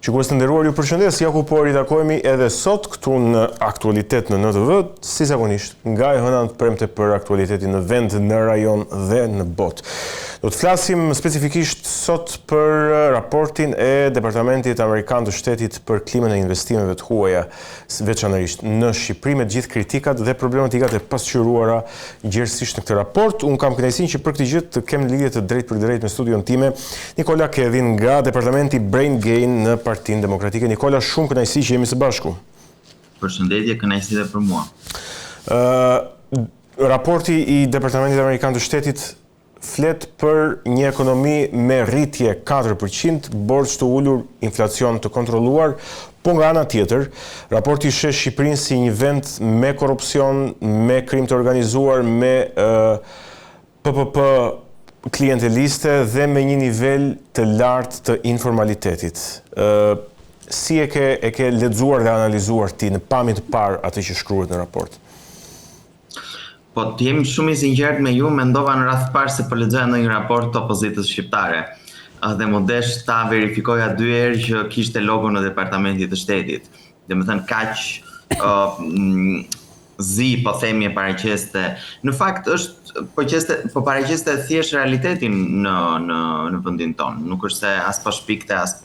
Shikues të nderuar, ju përshëndes, ja ku po ritakohemi edhe sot këtu në Aktualitet në NTV, si zakonisht, nga e hëna të premte për aktualitetin në vend, në rajon dhe në botë. Do të flasim specifikisht sot për raportin e Departamentit Amerikan të Shtetit për klimën e investimeve të huaja, veçanërisht në Shqipëri, me gjithë kritikat dhe problematikat e pasqyruara gjerësisht në këtë raport. Unë kam kënaqësinë që për këtë gjë të kem lidhje të drejtë për drejtë në studion time Nikola Kedhin nga Departamenti Brain Gain në Partinë Demokratike. Nikola, shumë kënaqësi që jemi së bashku. Përshëndetje, kënaqësi edhe për mua. Raporti i Departamentit Amerikan të Shtetit flet për një ekonomi me rritje 4%, borxh të ulur, inflacion të kontrolluar, po nga ana tjetër, raporti sheh Shqipërinë si një vend me korrupsion, me krim të organizuar, me PPP klienteliste dhe me një nivel të lartë të informalitetit. Si e ke lexuar dhe analizuar ti në pamjen të parë atë që shkruhet në raport? Po të jemi shumë i sinqert me ju, mendova në rast parë se po lexoja ndonjë raport të opozitës shqiptare. Dhe më desh ta verifikoja 2 herë që kishte logo në Departamentit të Shtetit. Domethënë kaq zi, po themi, e paraqeste. Në fakt po paraqeste thjesht realitetin në vendin tonë. Nuk është se as po shpikte, as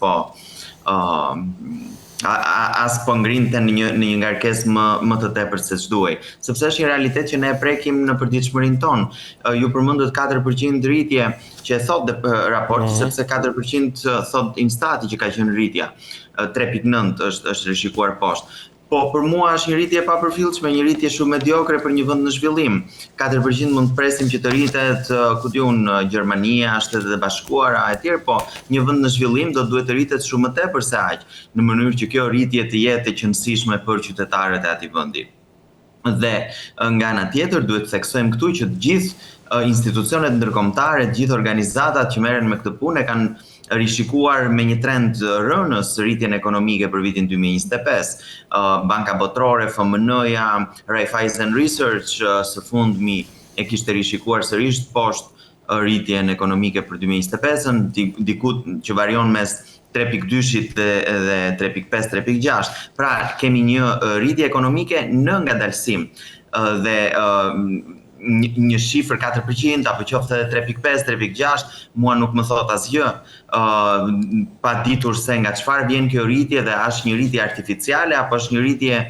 po ngrinte në një ngarkesë më të tepër se ç'duhej, sepse është një realitet që ne e prekim në përditshmërinë tonë. Ju përmendët 4% rritje që e thotë raporti, sepse 4% thot Instati që ka qenë rritja. 3.9 është rishikuar poshtë. Po për mua është një rritje e papërfillshme, një rritje shumë mediokre për një vend në zhvillim. 4% mund të presim që të rritet, ku diun, Gjermania, Shtetet e Bashkuara etj, po një vend në zhvillim do duhet të rritet shumë më tepër se aq, në mënyrë që kjo rritje të jetë e qëndrueshme për qytetarët e atij vendi. Dhe nga ana tjetër duhet të theksojmë këtu që të gjithë institucionet ndërkombëtare, të gjithë organizatat që merren me këtë punë kanë rishikuar me një trend rënës rritjen ekonomike për vitin 2025. Banka Botërore, FMN-ja, Raiffeisen Research së fundmi e kishte rishikuar sërish poshtë rritjen ekonomike për 2025-ën, diku që varion mes 3.2-shit dhe 3.5, 3.6. Pra, kemi një rritje ekonomike në ngadalësim dhe një shifër 4% apo qoftë edhe 3.5, 3.6, mua nuk më thot asgjë, pa ditur se nga çfarë vjen kjo rritje dhe është një rritje artificiale apo është një rritje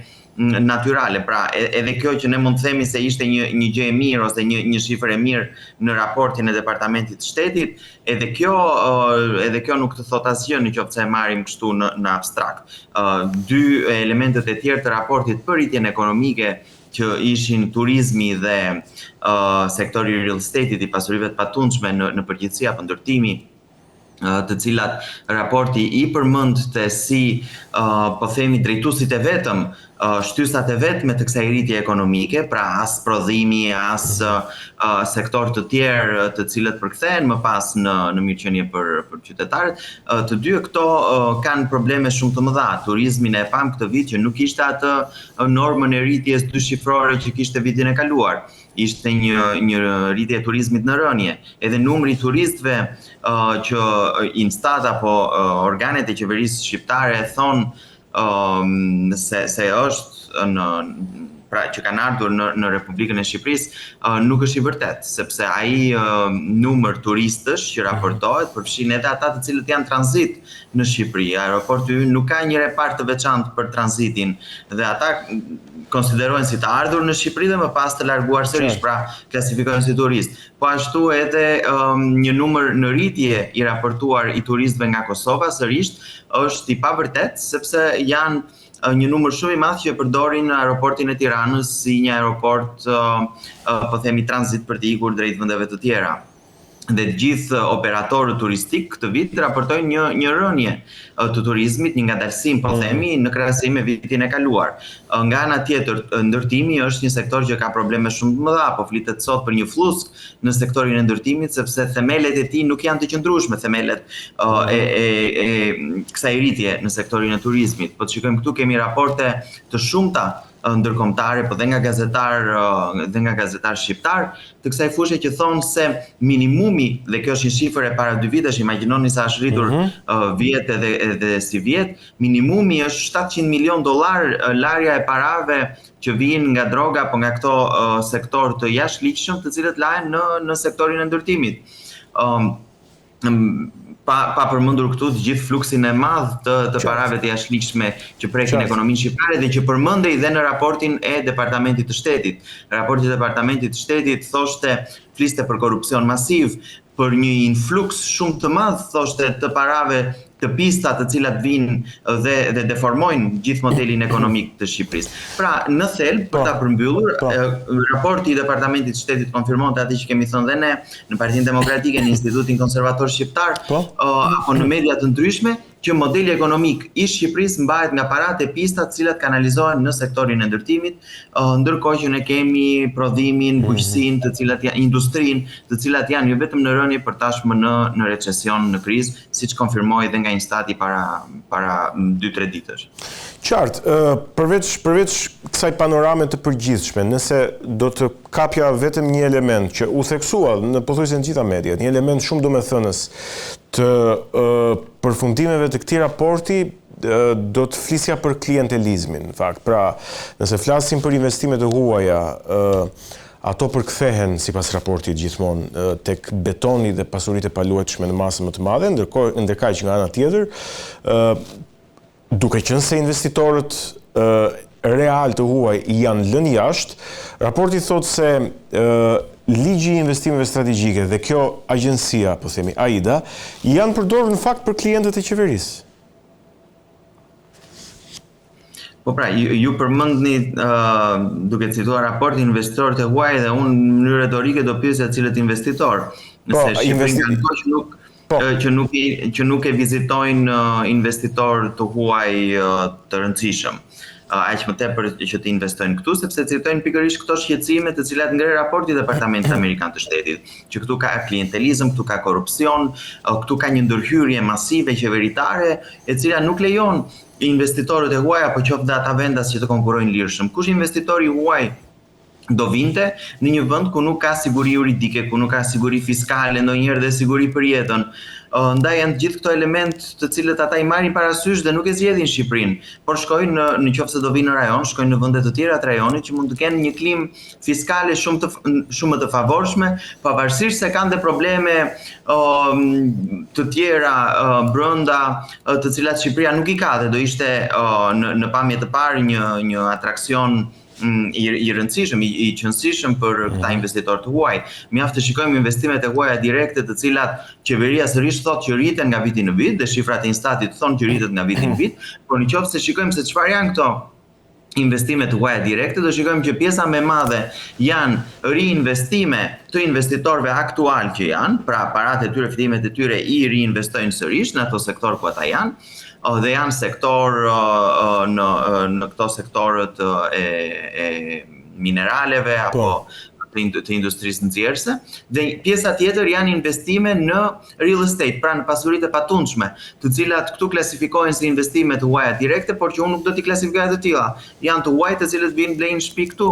natyrale. Pra, edhe kjo që ne mund të themi se ishte një gjë e mirë ose një shifër e mirë në raportin e Departamentit të Shtetit, edhe kjo nuk të thot asgjë nëse e marrim kështu në abstrakt. 2 elementet e tjerë të raportit për rritjen ekonomike që ishin turizmi dhe sektori real estate-it, i pasurive të patundshme në përgjithësi apo ndërtimi, të cilat raporti i përmendte si po themi drejtuesit e vetëm, shtysat e vetme të kësaj rritje ekonomike, pra as prodhimi, as sektor të tjerë të cilët përkthehen më pas në mirëqenie për qytetarët. Të dy këto kanë probleme shumë të mëdha. Turizmin e pam këtë vit që nuk ishte atë normën e rritjes 2 shifrore që kishte vitin e kaluar. Ishte një rritje e turizmit në rënje. Edhe numri i turistëve që Instat apo organet e qeverisë shqiptare thonë se është pra që kanë ardhur në Republikën e Shqipërisë nuk është i vërtet, sepse ai numër turistësh që raportohet përfshin edhe ata të cilët janë tranzit në Shqipëri. Aeroporti ynë nuk ka një repart të veçantë për tranzitin dhe ata konsiderojnë si të ardhur në Shqipëri dhe më pas të larguar sërish, pra klasifikohen si turist. Po ashtu edhe një numër në rritje i raportuar i turistëve nga Kosova sërish është i pavërtet, sepse janë një numër shumë i madh që përdorin aeroportin e Tiranës si një aeroport po themi tranzit për të ikur drejt vendeve të tjera. Dhe të gjithë operatorët turistik këtë vit raportojnë një rënje të turizmit, një ngadalësim po themi në krahasim me vitin e kaluar. Nga ana tjetër, ndërtimi është një sektor që ka probleme shumë të mëdha, po flitet sot për një flusk në sektorin e ndërtimit sepse themelet e tij nuk janë të qëndrueshme, themelet e kësaj rritje në sektorin e turizmit. Po të shikojmë këtu kemi raporte të shumta ndërkombëtare, po dhe nga gazetar shqiptar të kësaj fushë që thonë se minimumi, dhe kjo është një shifër e para 2 vitesh, imagjinoni sa është rritur vjet edhe si vjet, minimumi është $700 milion larja e parave që vijnë nga droga apo nga këto sektor të jashtëligjshëm të cilët lahen në sektorin e ndërtimit. Pa përmendur këtu të gjithë fluksin e madh të parave të jashtëligjshme që prekin ekonominë shqiptare dhe që përmendej dhe në raportin e Departamentit të Shtetit. Raporti i Departamentit të Shtetit fliste për korrupsion masiv, për një influks shumë të madh, thoshte, të parave të pista të cilat vinë dhe deformojnë gjithë modelin ekonomik të Shqipërisë. Pra, në thelb, për ta përmbyllur, raporti i Departamentit të Shtetit konfirmonte atë që kemi thënë dhe ne në Partinë Demokratike, në Institutin Konservator Shqiptar, apo në media të ndryshme, që modeli ekonomik i Shqipërisë mbahet nga paratë e pista të cilat kanalizohen në sektorin e ndërtimit, ndërkohë që ne kemi prodhimin, bujqësinë, të cilat janë industrinë, të cilat janë jo vetëm në rënje, por tashmë në recesion, në krizë, siç konfirmoi dhe nga Instati para 2-3 ditësh. Qartë, përveç kësaj panorame të përgjithshme, nëse do të kapja vetëm një element që u theksua në pothuajse në gjitha mediat, një element shumë domethënës të përfundimeve të këtij raporti, do të flisja për klientelizmin, në fakt. Pra, nëse flasim për investimet e huaja, ato përkthehen sipas raportit gjithmonë tek betoni dhe pasuritë e paluajtshme në masë më të madhe, ndërkaq që nga ana tjetër, duke qenë se investitorët real të huaj janë lënë jashtë, raporti thotë se ligji i investimeve strategjike dhe kjo agjencia, po themi AIDA, janë përdorur në fakt për klientët e qeverisë. Po pra, ju përmendni duke cituar raportin investitorët e huaj dhe unë në mënyrë retorike do pyesja cilët investitor. Nëse Shqipëria që nuk e vizitojnë investitor të huaj të rëndësishëm. Aq më tepër që të investojnë këtu, sepse citojnë pikërisht këto shqetësime të cilat ngre raporti i Departamentit Amerikan të Shtetit, që këtu ka klientelizëm, këtu ka korrupsion, këtu ka një ndërhyrje masive qeveritare, e cila nuk lejon investitorët e huaj apo qoftë dhe ata vendas që të konkurrojnë lirshëm. Kush investitori huaj do vinte në një vend ku nuk ka siguri juridike, ku nuk ka siguri fiskale, ndonjëherë dhe siguri për jetën. Ndaj janë gjithë këto element të cilët ata i marrin parasysh dhe nuk e zgjedhin Shqipërinë, por shkojnë në qoftë se do vinë në rajon, shkojnë në vende të tjera të rajonit që mund të kenë një klimë fiskale shumë më të favorshme, pavarësisht se kanë dhe probleme të tjera brenda, të cilat Shqipëria nuk i ka dhe do ishte në pamje të parë një atraksion i rëndësishëm, i qëndësishëm për këta investitorë të huaj. Mjaft të shikojmë investimet e huaja direkte të cilat qeveria sërish thotë që rriten nga viti në vit, dhe shifrat e Instatit thonë që rritet nga viti në vit, por në qoftë se shikojmë se çfarë janë këto investimet të huaja direkte, do shikojmë që pjesa më e madhe janë riinvestime të investitorëve aktual që janë, pra paratë e tyre, fitimet e tyre i riinvestojnë sërish në ato sektor ku ata janë, dhe janë sektor në këto sektorët e mineraleve apo të industrisë nxjerrëse, dhe pjesa tjetër janë investime në real estate, pra në pasuritë e patundshme, të cilat këtu klasifikohen si investime të huaja direkte, por që unë nuk do t'i klasifikoja të tilla. Janë të huaj të cilët vinë blejnë shtëpi këtu,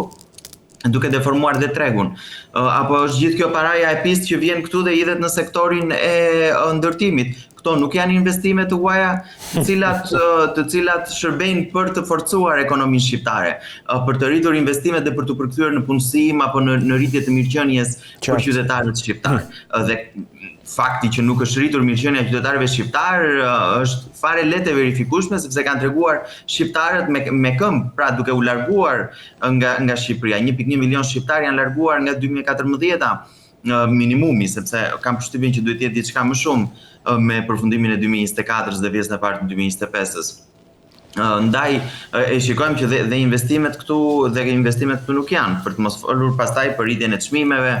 duke deformuar dhe tregun. Apo është gjithë kjo paraja e pistë që vjen këtu dhe hidhet në sektorin e ndërtimit. Këto nuk janë investime të huaja të cilat shërbejnë për të forcuar ekonominë shqiptare, për të rritur investimet dhe për të përkthyer në punësim apo në rritje të mirëqenies për qytetarët shqiptar. Dhe fakti që nuk është rritur mirëqenia e qytetarëve shqiptar është fare lehtë e verifikueshme, sepse kanë treguar shqiptarët me këmbë, pra duke u larguar nga Shqipëria. 1.1 milion shqiptar janë larguar nga 2014-a minimumi, sepse kam përshtypjen që duhet jetë diçka më shumë me përfundimin e 2024-s dhe pjesën e parë të 2025-s. Ndaj e shikojmë që dhe investimet këtu nuk janë, për të mos folur pastaj për rritjen e çmimeve,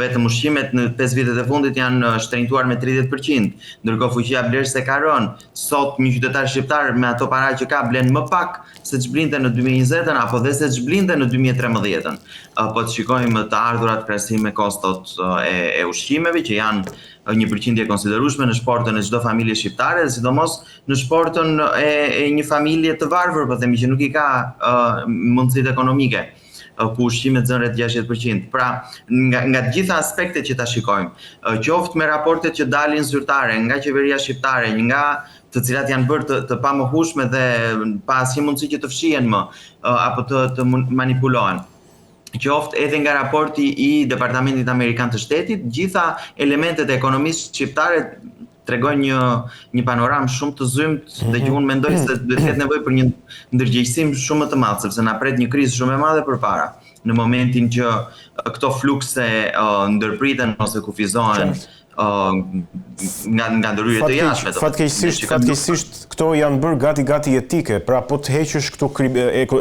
vetëm ushqimet në 5 vitet e fundit janë shtrenjtuar me 30%, ndërkohë fuqia blerëse ka rënë. Sot një qytetar shqiptar me ato para që ka blen më pak se ç'blinte në 2020-ën apo dhe se ç'blinte në 2013-ën. Po të shikojmë të ardhurat krahasim me kostot e ushqimeve që janë një përqindje konsiderueshme në shportën e çdo familje shqiptare, sidomos në shportën e një familje të varfër, po themi që nuk i ka mundësitë ekonomike, ku ushqimet zënë rreth 60%. Pra, nga të gjitha aspektet që ta shikojmë, qoftë me raportet që dalin zyrtare nga qeveria shqiptare, nga të cilat janë bërë të pamohueshme dhe pa asnjë mundësi që të fshihen më apo të manipulohen, qoftë edhe nga raporti i Departamentit Amerikan të Shtetit, gjitha elementet e ekonomisë shqiptare tregojnë një panoramë shumë të zymt dhe që unë mendoj se duhet të ketë nevojë për një ndërgjegjësim shumë më të madh, sepse na pret një krizë shumë e madhe përpara. Në momentin që këto flukse ndërpriten ose kufizohen nga ndërhyrjet e jashtme. Fatkeqësisht këto janë bërë gati etike, pra po të heqësh këtu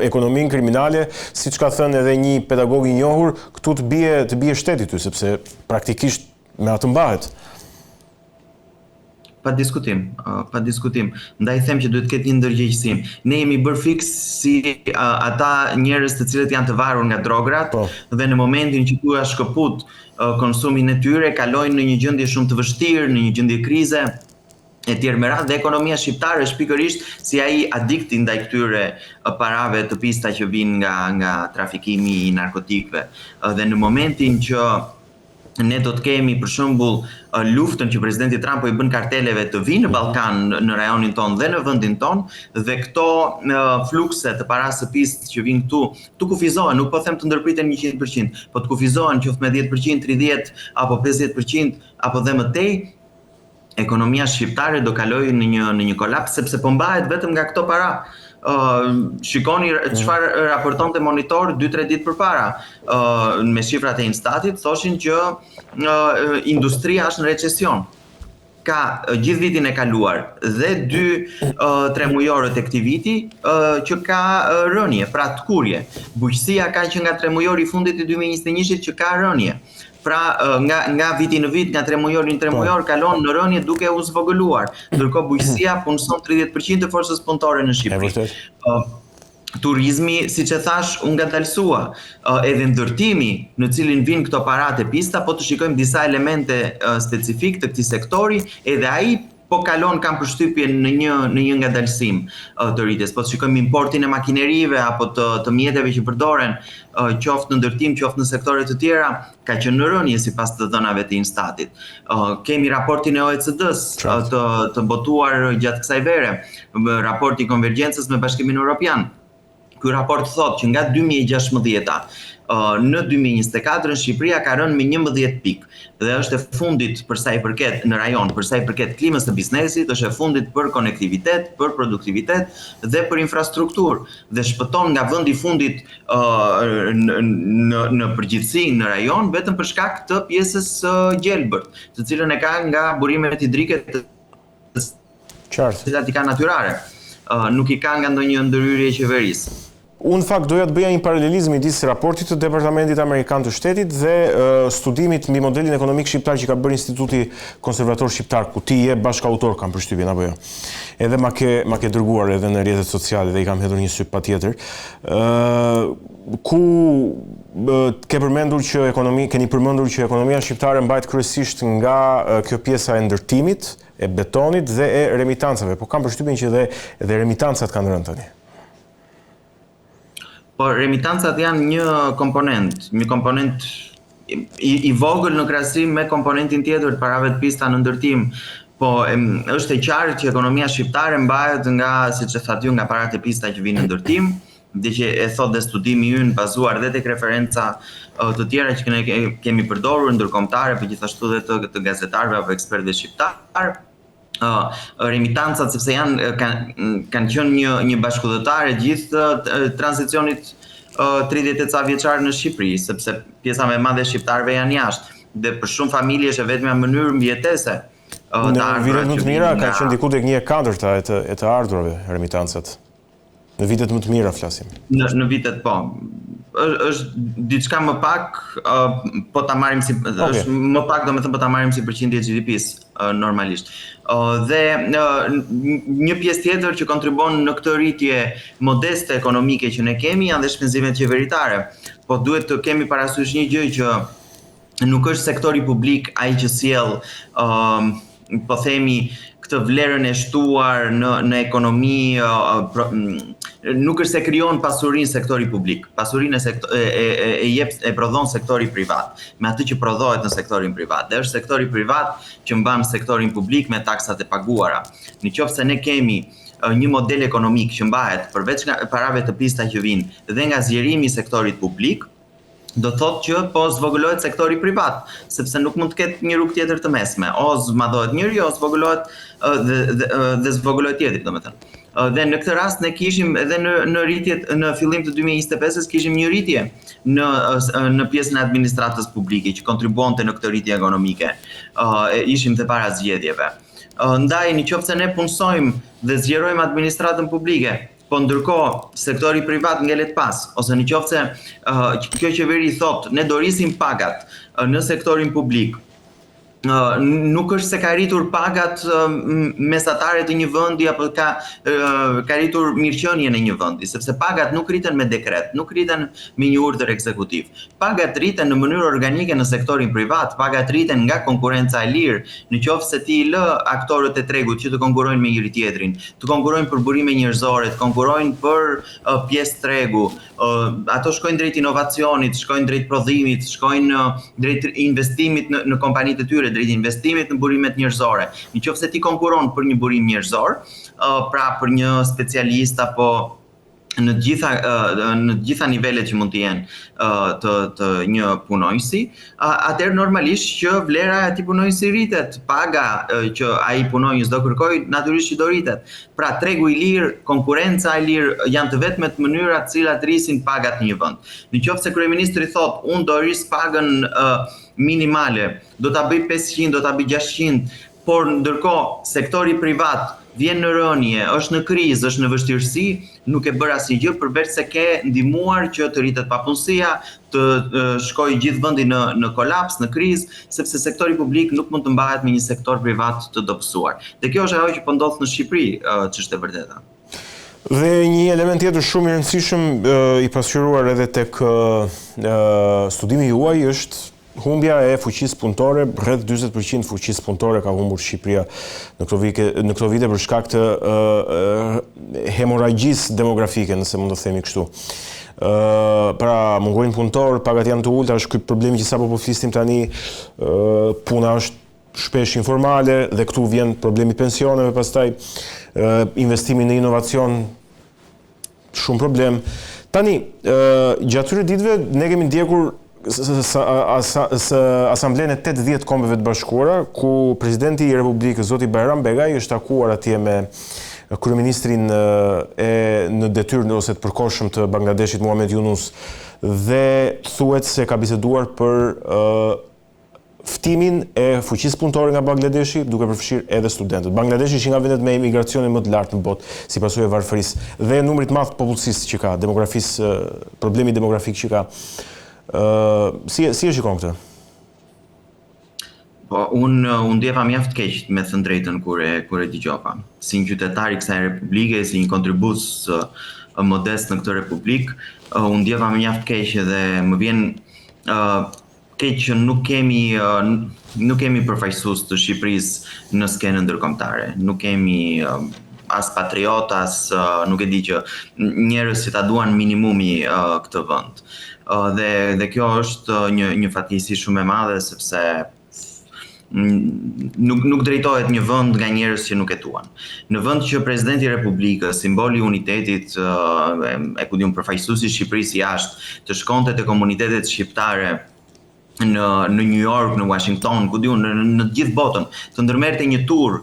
ekonominë kriminale, siç ka thënë edhe një pedagog i njohur, këtu të bie shteti ty, sepse praktikisht me atë mbahet. Pa diskutim. Ndaj them që duhet të ketë një ndërgjegjësim. Ne jemi bërë fiks si ata njerëz të cilët janë të varur nga drograt dhe në momentin që thua shkëput konsumin e tyre, kalojnë në një gjendje shumë të vështirë, në një gjendje krize e tjerë me radhë, dhe ekonomia shqiptare është pikërisht si ai adikti ndaj këtyre parave të pista që vijnë nga trafikimi i narkotikëve. Dhe në momentin që ne do të kemi për shembull luftën që presidenti Trump po i bën karteleve të vinë në Ballkan, në rajonin ton dhe në vendin ton, dhe këto flukse të parasë së pistë që vinë këtu, të kufizohen, nuk po them të ndërpriten 100%, po të kufizohen qoftë me 10%, 30 apo 50% apo dhe më tej, ekonomia shqiptare do kalojë në një kolaps sepse po mbahet vetëm nga këto para. Shikoni çfarë raportonte Monitor 2-3 ditë përpara me shifrat e Instatit, thoshin që industria është në recesion. Ka gjithë vitin e kaluar dhe 2-3 mujorë të këtij viti që ka rënje, pra të kurje. Bujqësia ka që nga 3 mujorë i fundit të 2021-shit që ka rënje. Pra nga viti në vit, nga 3 mujor në 3 mujor, kalon në rënje duke u zvogëluar. Ndërkohë bujqësia punëson 30% të forcës punëtore në Shqipëri. Turizmi, siç e thash, u ngadalsua. Edhe ndërtimi në cilin vinë këto parat e pista, po të shikojmë disa elemente specifik të këtij sektori, edhe ai po kalon, kam përshtypjen në një ngadalësim të rritjes. Po të shikojmë importin e makinerive apo të mjeteve që përdoren, qoftë në ndërtim, qoftë në sektore të tjera, ka qenë në rënje sipas të dhënave të Instatit. Kemi raportin e OECD-s të botuar gjatë kësaj vere, raporti i konvergjencës me Bashkimin Evropian. Ky raport thotë që nga 2016-a në 2024 Shqipëria ka rënë me 11 pikë dhe është e fundit për sa i përket në rajon, për sa i përket klimës së biznesit, është e fundit për konektivitet, për produktivitet dhe për infrastrukturë, dhe shpëton nga vendi i fundit në përgjithësi në rajon vetëm për shkak të pjesës gjelbërt, të cilën e ka nga burimet hidrike të cilat i ka natyrare. Nuk i ka nga ndonjë ndërhyrje e qeverisë. Unë fakt doja të bëja një paralelizëm midis raportit të Departamentit Amerikan të Shtetit dhe studimit mbi modelin ekonomik shqiptar që ka bërë Instituti Konservator Shqiptar, ku ti je bashkautor, kam përshtypjen apo jo. Edhe ma ke dërguar edhe në rrjetet sociale dhe i kam hedhur një syp patjetër. Ku keni përmendur që ekonomia shqiptare mbajt kryesisht nga kjo pjesa e ndërtimit, e betonit dhe e remitancave, po kam përshtypjen që edhe remitancat kanë rënë tani. Po remitancat janë një komponent i vogël në krahasim me komponentin tjetër të parave të pista në ndërtim. Po është e qartë që ekonomia shqiptare mbahet nga, siç e thatë ju, nga parat e pista që vinë në ndërtim, dhe që e thot dhe studimi ynë bazuar dhe tek referenca të tjera që ne kemi përdorur ndërkombëtare, por gjithashtu dhe të gazetarëve apo ekspertëve shqiptar. Remitancat, sepse kanë qenë një bashkëdhëtare gjithë tranzicionit 30 e ca vjeçar në Shqipëri, sepse pjesa më e madhe e shqiptarëve janë jashtë dhe për shumë familje është vetëm mënyrë mbijetese. Në vitet më të mira ka qenë diku tek 1/4 e të ardhurave remitancat. Në vitet më të mira flasim. Në vitet po. Është diçka më pak, po ta marrim si është më pak, domethënë po ta marrim si përqindje e GDP-s normalisht. Dhe një pjesë tjetër që kontribon në këtë rritje modeste ekonomike që ne kemi janë dhe shpenzimet qeveritare. Po duhet të kemi parasysh një gjë që nuk është sektori publik ai që sjell po themi këtë vlerën e shtuar në ekonomi, nuk është se krijon pasurinë sektori publik. Pasurinë e prodhon sektori privat, me atë që prodhohet në sektorin privat. Dhe është sektori privat që mban sektorin publik me taksat e paguara. Nëse ne kemi një model ekonomik që mbahet përveç nga parave të pista që vinë dhe nga zgjerimi i sektorit publik, do thotë që po zvogëlohet sektori privat, sepse nuk mund të ketë një rrugë tjetër të mesme, o zmadhohet njëri, o zvogëlohet dhe zvogëlohet tjetri, domethënë. Dhe në këtë rast ne kishim edhe në rritjet në fillim të 2025-s kishim një rritje në pjesën e administratës publike që kontribuonte në këtë rritje ekonomike. Ishim të para zgjedhjeve. Ndaj nëse ne punsojmë dhe zgjerojmë administratën publike, po ndërkohë sektori privat ngelet pas, ose nëse kjo qeveri thotë ne do rrisim pagat në sektorin publik, nuk është se ka rritur pagat mesatare të një vendi apo ka rritur mirëqenien e një vendi, sepse pagat nuk rriten me dekret, nuk rriten me një urdhër ekzekutiv. Pagat rriten në mënyrë organike në sektorin privat, pagat rriten nga konkurenca e lirë, nëse ti lë aktorët e tregut që të konkurrojnë me njëri tjetrin, të konkurrojnë për burime njerëzore, të konkurrojnë për pjesë tregu, ato shkojnë drejt inovacionit, shkojnë drejt prodhimit, shkojnë drejt investimit në kompanitë e tyre, drejt investimit në burimet njerëzore. Nëse ti konkuron për një burim njerëzor, pra për një specialist apo në gjitha nivelet që mund të jenë të një punojësi, atëherë normalisht që vlera e atij punojësi rritet, paga që ai punonjës do kërkojë natyrisht që do rritet. Pra tregu i lirë, konkurenca e lirë janë të vetmet mënyrat të cilat rrisin pagat në një vend. Nëse kryeministri thotë unë do rris pagën minimale, do ta bëj 500, do ta bëj 600, por ndërkohë sektori privat vjen në rënje, është në krizë, është në vështirësi, nuk e bër asnjë gjë përveç se ke ndihmuar që të rritet papunësia, të shkojë gjithë vendi në kolaps, në krizë, sepse sektori publik nuk mund të mbahet me një sektor privat të dobësuar. Dhe kjo është ajo që po ndodh në Shqipëri, ç'është e vërteta. Dhe një element tjetër shumë i rëndësishëm i pasqyruar edhe tek studimi juaj është humbja e fuqisë punëtore. Rreth 40% fuqisë punëtore ka humbur Shqipëria në këto vite për shkak të hemorragjisë demografike, nëse mund të themi kështu. Pra mungojnë punëtor, pagat janë të ulta, është ky problemi që sapo po flisnim tani, puna është shpesh informale dhe këtu vjen problemi pensioneve pastaj, investimi në inovacion, shumë problem. Tani, gjatë këtyre ditëve ne kemi ndjekur Asamblenë e 80 Kombeve të Bashkuara, ku presidenti i Republikës, zoti Bajram Begaj, është takuar atje me kryeministrin në detyrë ose të përkohshëm të Bangladeshit, Muhamet Yunus, dhe thuhet se ka biseduar për ftimin e fuqisë punëtore nga Bangladeshi, duke përfshirë edhe studentët. Bangladeshi është nga vendet me emigracionin më të lartë në botë, si pasojë e varfërisë dhe numrit të madh të popullsisë që ka, problemi demografik që ka. Si e shikon këtë? Po, unë ndjeva mjaft keq me thënë drejtën kur e dëgjova. Si një qytetar i kësaj republike, si një kontribues modest në këtë republik, unë ndjeva mjaft keq dhe më vjen keq që nuk kemi përfaqësues të Shqipërisë në skenën ndërkombëtare. Nuk kemi as patriot, as nuk e di që njerëz që ta duan minimumi këtë vend. Dhe kjo është një fatkeqësi shumë e madhe, sepse nuk drejtohet një vend nga njerëz që nuk e duan. Në vend që presidenti i Republikës, simboli i unitetit, përfaqësuesi i Shqipërisë jashtë, të shkonte te komunitetet shqiptare në New York, në Washington, ku diun, në të gjithë botën, të ndërmerrte një tur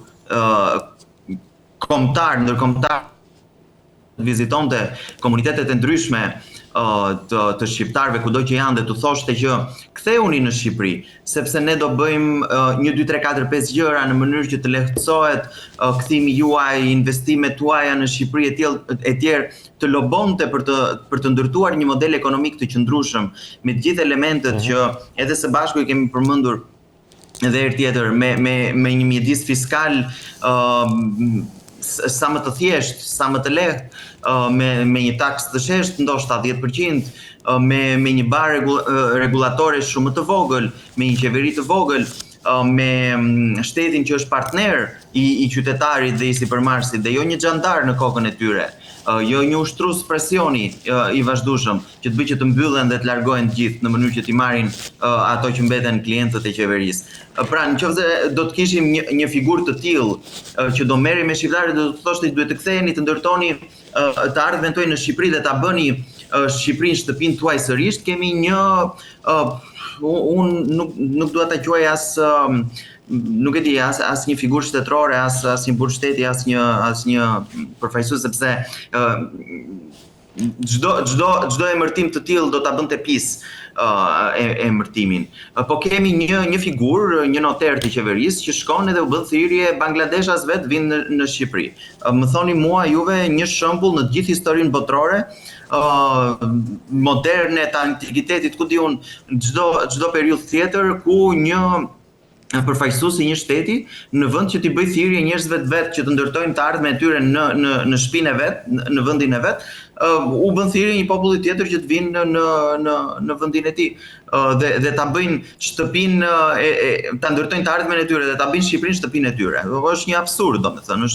ndërkombëtar, vizitonte komunitetet e ndryshme të shqiptarëve kudo që janë dhe të thoshte që ktheuni në Shqipëri, sepse ne do bëjmë 1, 2, 3, 4, 5 gjëra në mënyrë që të lehtësohet kthimi juaj, investimet tuaja në Shqipëri e tjerë, të lobonte për të ndërtuar një model ekonomik të qëndrueshëm me të gjithë elementet që edhe së bashku i kemi përmendur edhe herë tjetër, me një mjedis fiskal sa më të thjesht, sa më të lehtë, me një taks të sheshtë, ndoshta 10%, me një bar regulatore shumë të vogël, me një qeveri të vogël, me shtetin që është partner i qytetarit dhe i sipërmarrësit dhe jo një xhandar në kokën e tyre, jo një ushtrues presioni i vazhdueshëm që të bëjë që të mbyllen dhe të largohen të gjithë në mënyrë që t'i marrin ato që mbeten klientët e qeverisë. Pra, nëse do të kishim një figurë të tillë që do merri me shqiptarët, do të thoshte duhet të ktheheni të ndërtoni të ardhmen tuaj në Shqipëri dhe ta bëni Shqipërinë shtëpinë tuaj sërish, kemi një unë nuk dua ta quaj nuk e di as një figurë shtetërore, as një burg shteti, as një përfaqësues, sepse çdo emërtim të tillë do ta bënte pis emërtimin. Po kemi një figurë, një noter të qeverisë që shkon edhe u bën thirrje Bangladeshas vet vinë në Shqipëri. Më thoni mua juve një shembull në të gjithë historinë botërore, moderne, të antikitetit, ku di unë, çdo periudhë tjetër ku një përfaqësues i një shteti në vend që t'i bëj thirrje njerëzve të vet që të ndërtojnë të ardhmen e tyre në shtëpinë e vet, në vendin e vet, u bën thirrje një populli tjetër që të vinë në vendin e tij dhe ta bëjnë shtëpinë ta ndërtojnë të ardhmen e tyre dhe ta bëjnë Shqipërinë shtëpinë e tyre. Është një absurd, domethënë,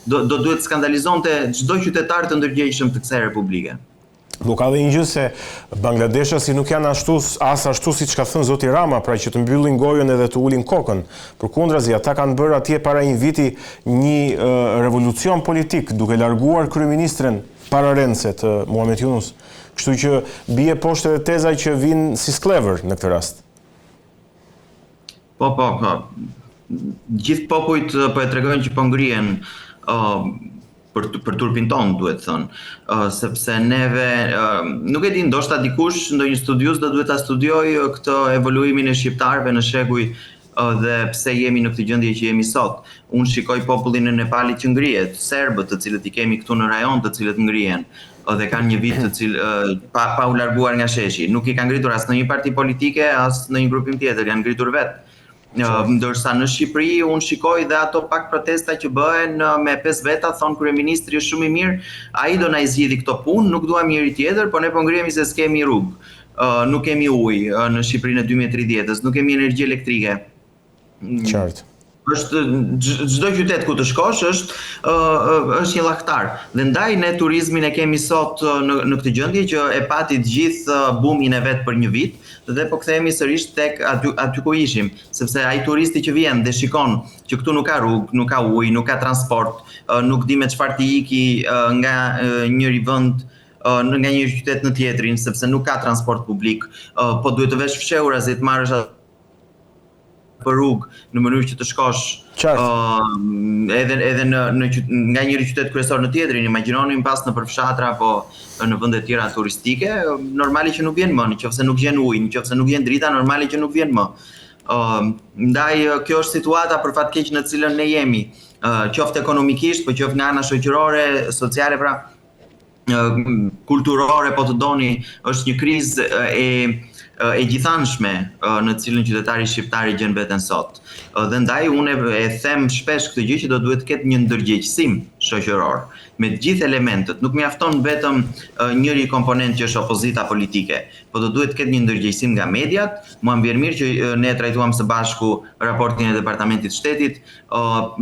do duhet skandalizonte çdo qytetar të ndërgjegjshëm të kësaj republike. Nuk ka dhe një gjë se Bangladeshasi nuk janë ashtu siç ka thënë zoti Rama, pra që të mbyllin gojën edhe të ulin kokën. Përkundrazi, ata kanë bërë atje para një viti një revolucion politik, duke larguar kryeministren para rëndëse të Muhamet Yunus. Kështu që bie poshtë edhe teza që vinë si sklever në këtë rast. Po. Gjithë popujt po e tregojnë që po ngrihen për turpin ton, duhet thënë, sepse neve, nuk e di, ndoshta dikush, ndonjë studius do duhet ta studiojë këtë evoluimin e shqiptarëve në shekuj dhe pse jemi në këtë gjendje që jemi sot. Unë shikoj popullin në Nepalit që ngrihet, serbët të cilët i kemi këtu në rajon, të cilët ngrihen dhe kanë një vit pa u larguar nga sheshi. Nuk i kanë ngritur as në një parti politike, as në një grupim tjetër, janë ngritur vetë. Ndërsa në Shqipëri unë shikoj dhe ato pak protesta që bëhen me 5 veta, thonë kryeministri është shumë i mirë, ai do na i zgjidhi këto punë, nuk duam njëri tjetër, po ne po ngrihemi se s'kemi rrugë, nuk kemi ujë në Shqipërinë e 2030-s, nuk kemi energji elektrike. Qartë. Çdo qytet ku të shkosh është një llaktar. Dhe ndaj ne turizmin e kemi sot në këtë gjendje që e pati të gjithë bumin e vet për një vit dhe po kthehemi sërish tek aty ku ishim, sepse ai turisti që vjen dhe shikon që këtu nuk ka rrugë, nuk ka ujë, nuk ka transport, nuk di me çfarë të iki nga njëri vend nga një qytet në tjetrin, sepse nuk ka transport publik, po duhet të vesh fshehura se të marrësh për rrugë në mënyrë që të shkosh edhe nga njëri qytet kryesor në tjetrin. Imagjinoni pas në përfshatra apo në vende të tjera turistike, normali që nuk vjen më, nëse nuk vjen ujë, nëse nuk vjen drita, normali që nuk vjen më. Ndaj kjo është situata për fat keq në të cilën ne jemi, qoftë ekonomikisht, po qoftë nga ana shoqërore, sociale, pra kulturore, po të doni, është një krizë e gjithanshme në cilën qytetari shqiptar gjen veten sot. Dhe ndaj unë e them shpesh këtë gjë që do duhet të ketë një ndërgjegjësim shoqëror me të gjithë elementët. Nuk mjafton vetëm njëri komponent që është opozita politike, po do duhet të ketë një ndërgjegjësim nga mediat. Mua më vjen mirë që ne trajtuam së bashku raportin e Departamentit të Shtetit,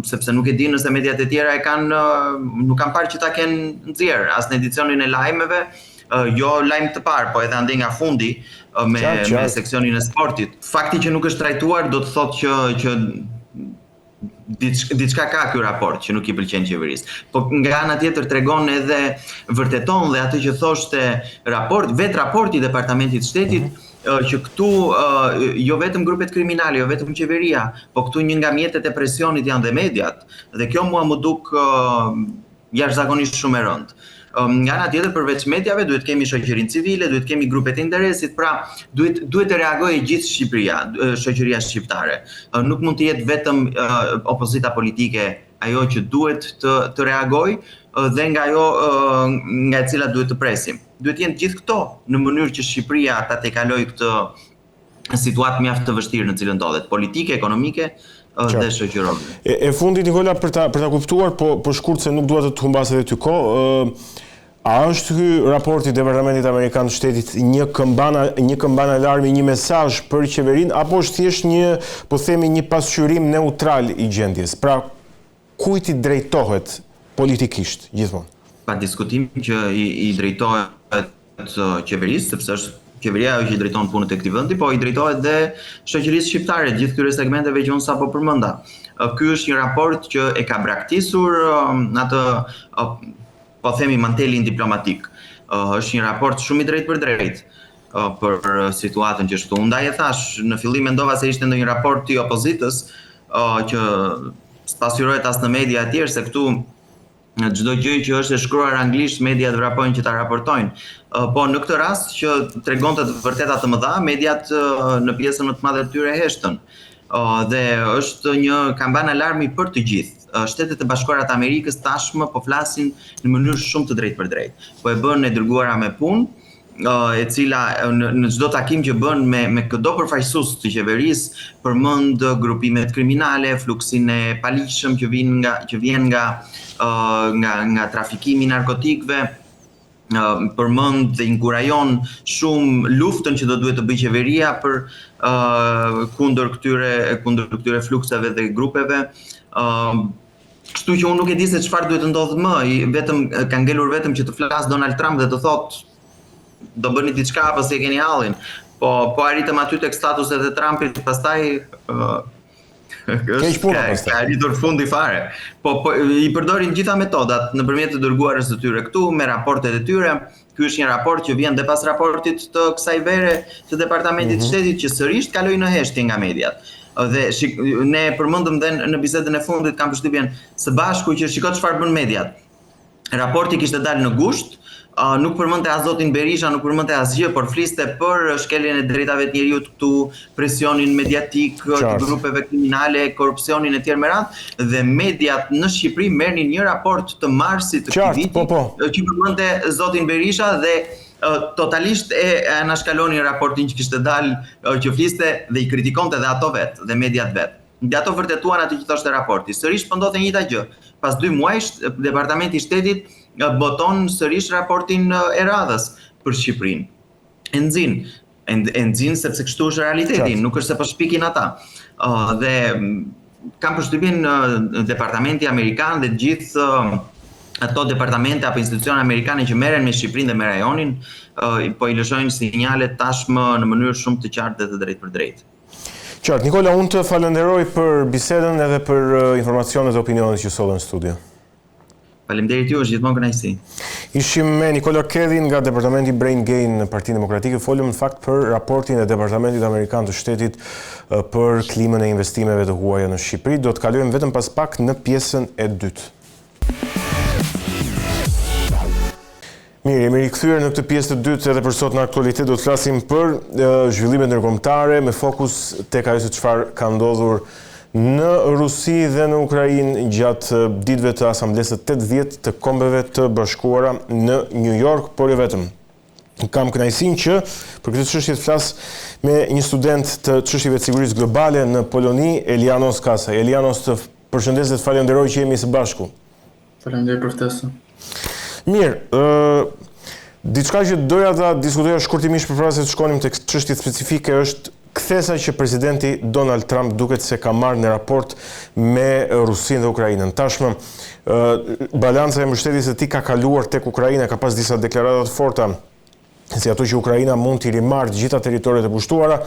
sepse nuk e di nëse mediat e tjera nuk kanë parë që ta kenë nxjerr as në edicionin e lajmeve, jo lajm të parë, po edhe ande nga fundi me seksionin e sportit. Fakti që nuk është trajtuar do të thotë që diçka ka ky raport që nuk i pëlqen qeverisë. Po nga ana tjetër tregon edhe vërteton dhe atë që thoshte vetë raporti i Departamentit të Shtetit, që këtu jo vetëm grupet kriminale, jo vetëm qeveria, po këtu një nga mjetet e presionit janë dhe mediat. Dhe kjo mua më duk jashtëzakonisht shumë e rëndë. Nga ana tjetër, përveç mediave, duhet kemi shoqërinë civile, duhet kemi grupet e interesit, pra duhet të reagojë gjithë Shqipëria, shoqëria shqiptare. Nuk mund të jetë vetëm opozita politike ajo që duhet të reagojë dhe nga ajo nga e cila duhet të presim. Duhet jenë gjithë këto në mënyrë që Shqipëria ta tejkalojë këtë situatë mjaft të vështirë në cilën ndodhet, politike, ekonomike dhe shoqërore. E fundit, Nikola, për ta kuptuar, po shkurt se nuk dua të humbas edhe ty kohë, a është ky raporti i Departamentit Amerikan të Shtetit një këmban alarmi, një mesazh për qeverinë, apo është thjesht po themi, një pasqyrim neutral i gjendjes? Pra, kujt i drejtohet politikisht gjithmonë? Pa diskutim që i drejtohet qeverisë, sepse qeveria që i drejton punët e këtij vendi, po i drejtohet dhe shoqërisë shqiptare, gjithë këtyre segmenteve që unë sapo përmenda. Ky është një raport që e ka braktisur atë po themi mantelin diplomatik. Është një raport shumë i drejtë për drejtë për situatën që shtu. Ndaj e thash, në fillim mendova se ishte ndonjë raport i opozitës që spasjurohet as në media e tjerë, se këtu çdo gjë që është e shkruar anglisht, mediat vrapojnë që ta raportojnë. Po në këtë rast që tregonte të vërteta të mëdha, mediat në pjesën më të madhe të tyre heshtën. Dhe është një kamban alarmi për të gjithë. Shtetet e Bashkuara të Amerikës tashmë po flasin në mënyrë shumë të drejtë për drejtë. Po e bën e dërguara me punë, e cila në çdo takim që bën me çdo përfaqësues të qeverisë përmend grupimet kriminale, fluksin e paligjshëm që vjen nga trafikimi i narkotikëve, përmend dhe inkurajon shumë luftën që do duhet të bëjë qeveria për kundër këtyre flukseve dhe grupeve. Kështu që unë nuk e di se çfarë duhet të ndodhë më, vetëm ka ngelur vetëm që të flas Donald Trump dhe të thotë do bëni diçka apo si e keni hallin. Po arritëm aty tek statuset e Trumpit, pastaj ka arritur fundi fare. Po i përdorin gjitha metodat nëpërmjet të dërguarës të tyre këtu me raportet e tyre. Ky është një raport që vjen dhe pas raportit të kësaj vere të Departamentit të Shtetit që sërish kaloi në heshtje nga mediat. Dhe ne përmendëm dhe në bisedën e fundit, kam përshtypjen së bashku që shiko çfarë bën mediat. Raporti kishte dalë në gusht, nuk përmendte as zotin Berisha, nuk përmendte asgjë, por fliste për shkeljen e drejtave të njerëzit këtu, presionin mediatik të grupeve kriminale, korrupsionin e tjerë me radhë, dhe mediat në Shqipëri merrnin një raport të marsit të këtij viti që përmendte zotin Berisha dhe totalisht e anashkalonin raportin që kishte dalë, që fliste dhe i kritikonte dhe ato vetë, dhe mediat vetë. Dhe ato vërtetuan atë që thoshte raporti. Sërish po ndodhte njëjta gjë. Pas 2 muajsh, Departamenti i Shtetit boton sërish raportin e radhës për Shqipërinë. E nxin sepse kështu është realiteti, nuk është se po shpikin ata. Dhe kam përshtypjen Departamenti Amerikan dhe gjithë ato departamente apo institucione amerikane që merren me Shqipërinë dhe me rajonin, po i lëshojnë sinjale tashmë në mënyrë shumë të qartë dhe të drejtë për drejtë. Qartë, Nikola, unë të falenderoj për bisedën edhe për informacionet dhe opinionet që sollën në studio. Faleminderit ju, është gjithmonë kënaqësi. Ishim me Nikola Kedhin nga Departamenti Brain Gain në Partinë Demokratike, folëm në fakt për raportin e Departamentit Amerikan të Shtetit për klimën e investimeve të huaja në Shqipëri. Do të kalojmë vetëm pas pak në pjesën e dytë. Mirë, jemi rikthyer në këtë pjesë të dytë edhe për sot në aktualitet do të flasim për zhvillimet ndërkombëtare me fokus tek ajo se çfarë ka ndodhur në Rusi dhe në Ukrainë gjatë ditëve të Asamblesë së 80 të Kombeve të Bashkuara në New York, por jo vetëm. Kam kënaqësinë që për këtë çështje të flas me një student të çështjeve të sigurisë globale në Poloni, Elianos Kasa. Elianos, të përshëndes dhe të falenderoj që jemi së bashku. Faleminderit për ftesën. Mirë, diçka që doja ta diskutoja shkurtimisht përpara se të shkonim tek çështjet specifike është kthesa që presidenti Donald Trump duket se ka marrë në raport me Rusinë dhe Ukrainën. Tashmë balanca e mbështetjes së tij ka kaluar tek Ukraina, ka pas disa deklarata të forta si ato që Ukraina mund t'i rimarrë gjitha territoret e pushtuara,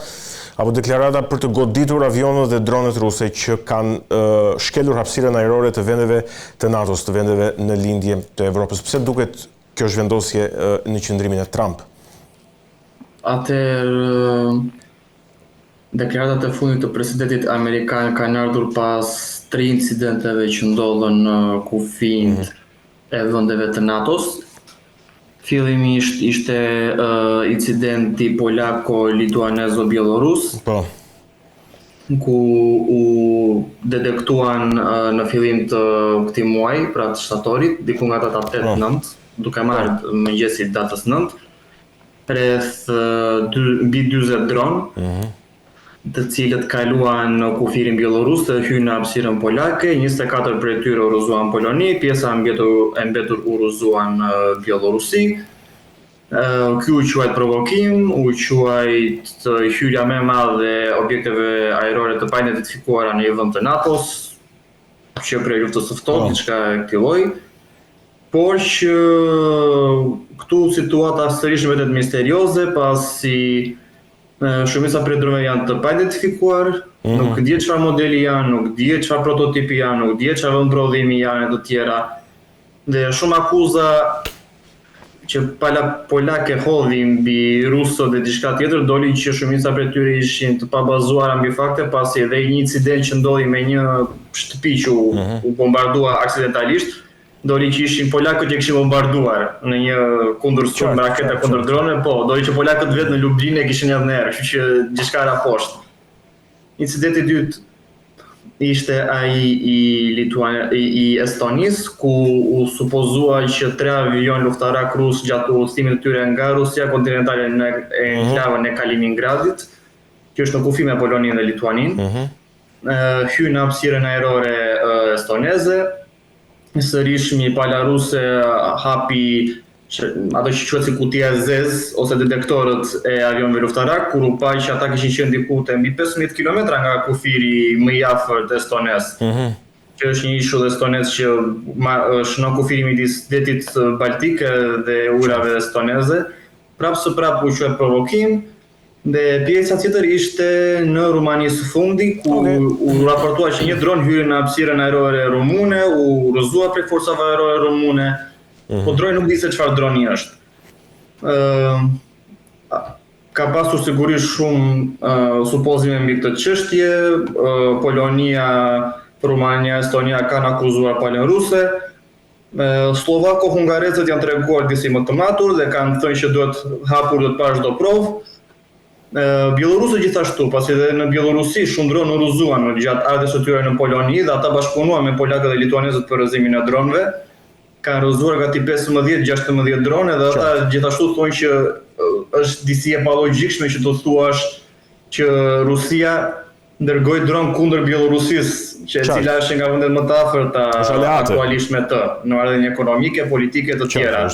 apo deklarata për të goditur avionët dhe dronet ruse që kanë shkelur hapësirën ajrore të vendeve të NATO-s, të vendeve në lindje të Evropës. Pse duket kjo zhvendosje në qëndrimin e Trump? Atëherë, deklaratat e fundit të presidentit amerikan kanë ardhur pas 3 incidenteve që ndodhen në kufinë e vendeve të NATO-s. Fillimisht ishte incidenti polako-lituanezo-bielorus, ku u detektuan në fillim të këtij muaji, pra të shtatorit, diku nga data 8-9, duke marrë mëngjesit datës 9, rreth mbi 40 dronë, të cilët kaluan në kufirin bielorus të hynë në hapësirën polake, 24 prej tyre u rrëzuan në Poloni, pjesa e mbetur u rrëzuan në Bielorusi. Ky u quajt provokim, u quajt hyrja më e madhe e objekteve ajrore të paidentifikuara në një vend të NATO-s, që prej luftës së ftohtë, diçka e këtij lloji. Por që këtu situata sërish vetet misterioze, pasi shumica prej dronëve janë të paidentifikuar, nuk dihet çfarë modeli janë, nuk dihet çfarë prototipi janë, nuk dihet çfarë vend prodhimi janë e të tjera. Dhe shumë akuza që polake hodhin mbi rusët dhe diçka tjetër, doli që shumica prej tyre ishin të pabazuara mbi fakte, pasi edhe një incident që ndodhi me një shtëpi që u bombardua aksidentalisht, doli që ishin polakët që kishin bombarduar në një kundërshtim me raketa kundër drone, doli që polakët vetë në Lublinë e kishin edhe në erë, kështu që diçka era poshtë. Incidenti i dytë ishte ai i Estonis, ku u supozua që 3 avion luftarak rus gjatë udhëtimit të tyre nga Rusia kontinentale në enklavën e Kaliningradit, që është në kufi me Poloninë dhe Lituaninë, hynë në hapësirën ajrore estoneze. Sërish një pala ruse hapi ato që quhet si kutia e zezë ose detektorët e avionëve luftarak, kur u pa që ata kishin qenë diku te mbi 15 kilometra nga kufiri më i afërt estonez, që është një ishull estonez që është në kufiri midis detit baltik dhe ujrave estoneze. Prapë së prapë u quhet provokim, dhe pjesa tjetër ishte në Rumani së fundi, ku u raportua që një dron hyri në hapësirën ajrore rumune, u rrëzua prej forcave ajrore rumune, po droni nuk di se çfarë droni është. Ka pasur sigurisht shumë supozime mbi këtë çështje. Polonia, Rumania, Estonia kanë akuzuar palën ruse. Slovako-hungarezët janë treguar disi më të matur dhe kanë thënë që duhet hapur dhe të parë çdo provë. Bielorusët gjithashtu, pasi edhe në Bielorusi shumë dronë u rrëzuan gjatë ardhes së tyre në Poloni dhe ata bashkëpunuan me polakët dhe lituanezët për rrëzimin e dronëve. Kanë rrëzuar gati 15-16 drone dhe ata gjithashtu thonë që është disi e palogjikshme që të thuash që Rusia dërgoi dron kundër Bielorusisë, që e cila është nga vendet më të afërta aktualisht me të, në marrëdhënie ekonomike, politike të tjera.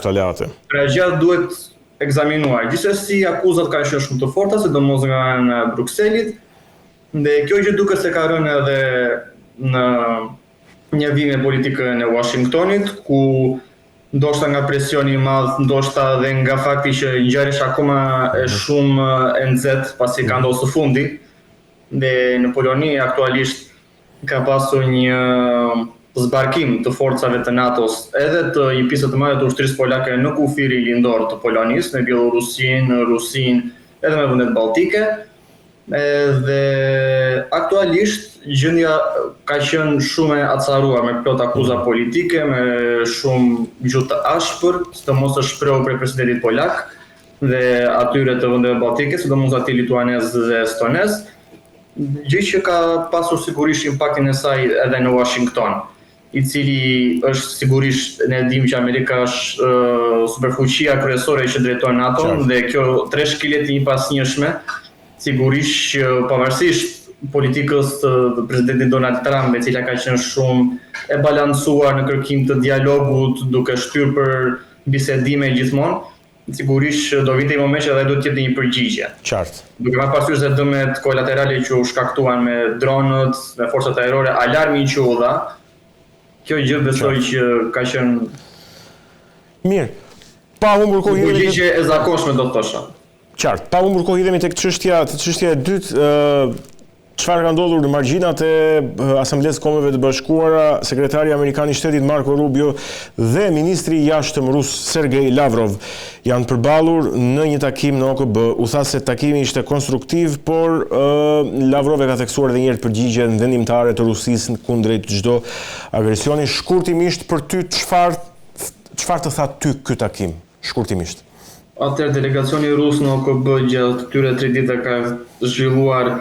Pra gjatë duhet ekzaminuar. Gjithsesi akuzat kanë qenë shumë të forta, sidomos nga ana e Brukselit, dhe kjo gjë duket se ka rënë edhe në një vime politikë në Washingtonit, ku ndoshta nga presioni i madh, ndoshta edhe nga fakti që ngjarja është akoma e shumë e nxehtë pasi ka ndodhur së fundi, dhe në Poloni aktualisht ka pasur një zbarkim të forcave të NATO-s edhe të një pjesë të madhe të ushtrisë polake në kufirin lindor të Polonisë, në Bielorusinë, në Rusinë, edhe me vendet balltike. Dhe aktualisht gjendja ka qenë shumë e acaruar me plot akuza politike, me shumë gjuhë të ashpër, sidomos është shprehur prej presidentit polak dhe atyre të vendeve balltike, sidomos atij lituanez dhe estonez, gjë që ka pasur sigurisht impaktin e saj edhe në Washington, i cili është sigurisht, ne dim që Amerika është superfuqia kryesore që drejton NATO-n dhe kjo treshkilet i pasnjëshme, sigurisht që pavarësisht politikës të presidentit Donald Trump, e cila ka qenë shumë e balancuar në kërkim të dialogut, duke shtyrë për bisedime gjithmonë, sigurisht do vinte një moment që edhe do të jetë një përgjigje. Qartë. Duke marrë parasysh se dëmet kolaterale që u shkaktuan me dronët, me forcat ajrore, alarmi që u dha, kjo gjë besoj që ka qenë mirë. Pa humbur kohë hidhemi përgjigje e zakonshme, do të thosha. Qartë. Pa humbur kohë hidhemi tek çështja e dytë, çfarë ka ndodhur në margjinat e Asamblesë Kombeve të Bashkuara. Sekretari amerikan i Shtetit Marco Rubio dhe ministri i jashtëm rus Sergej Lavrov janë përballur në një takim në OKB. U tha se takimi ishte konstruktiv, por Lavrov e ka theksuar edhe një herë përgjigjen vendimtare të Rusisë kundrejt çdo agresioni. Shkurtimisht për ty çfarë të tha ty ky takim? Shkurtimisht. Atëherë delegacioni rus në OKB gjatë këtyre 3 ditëve ka zhvilluar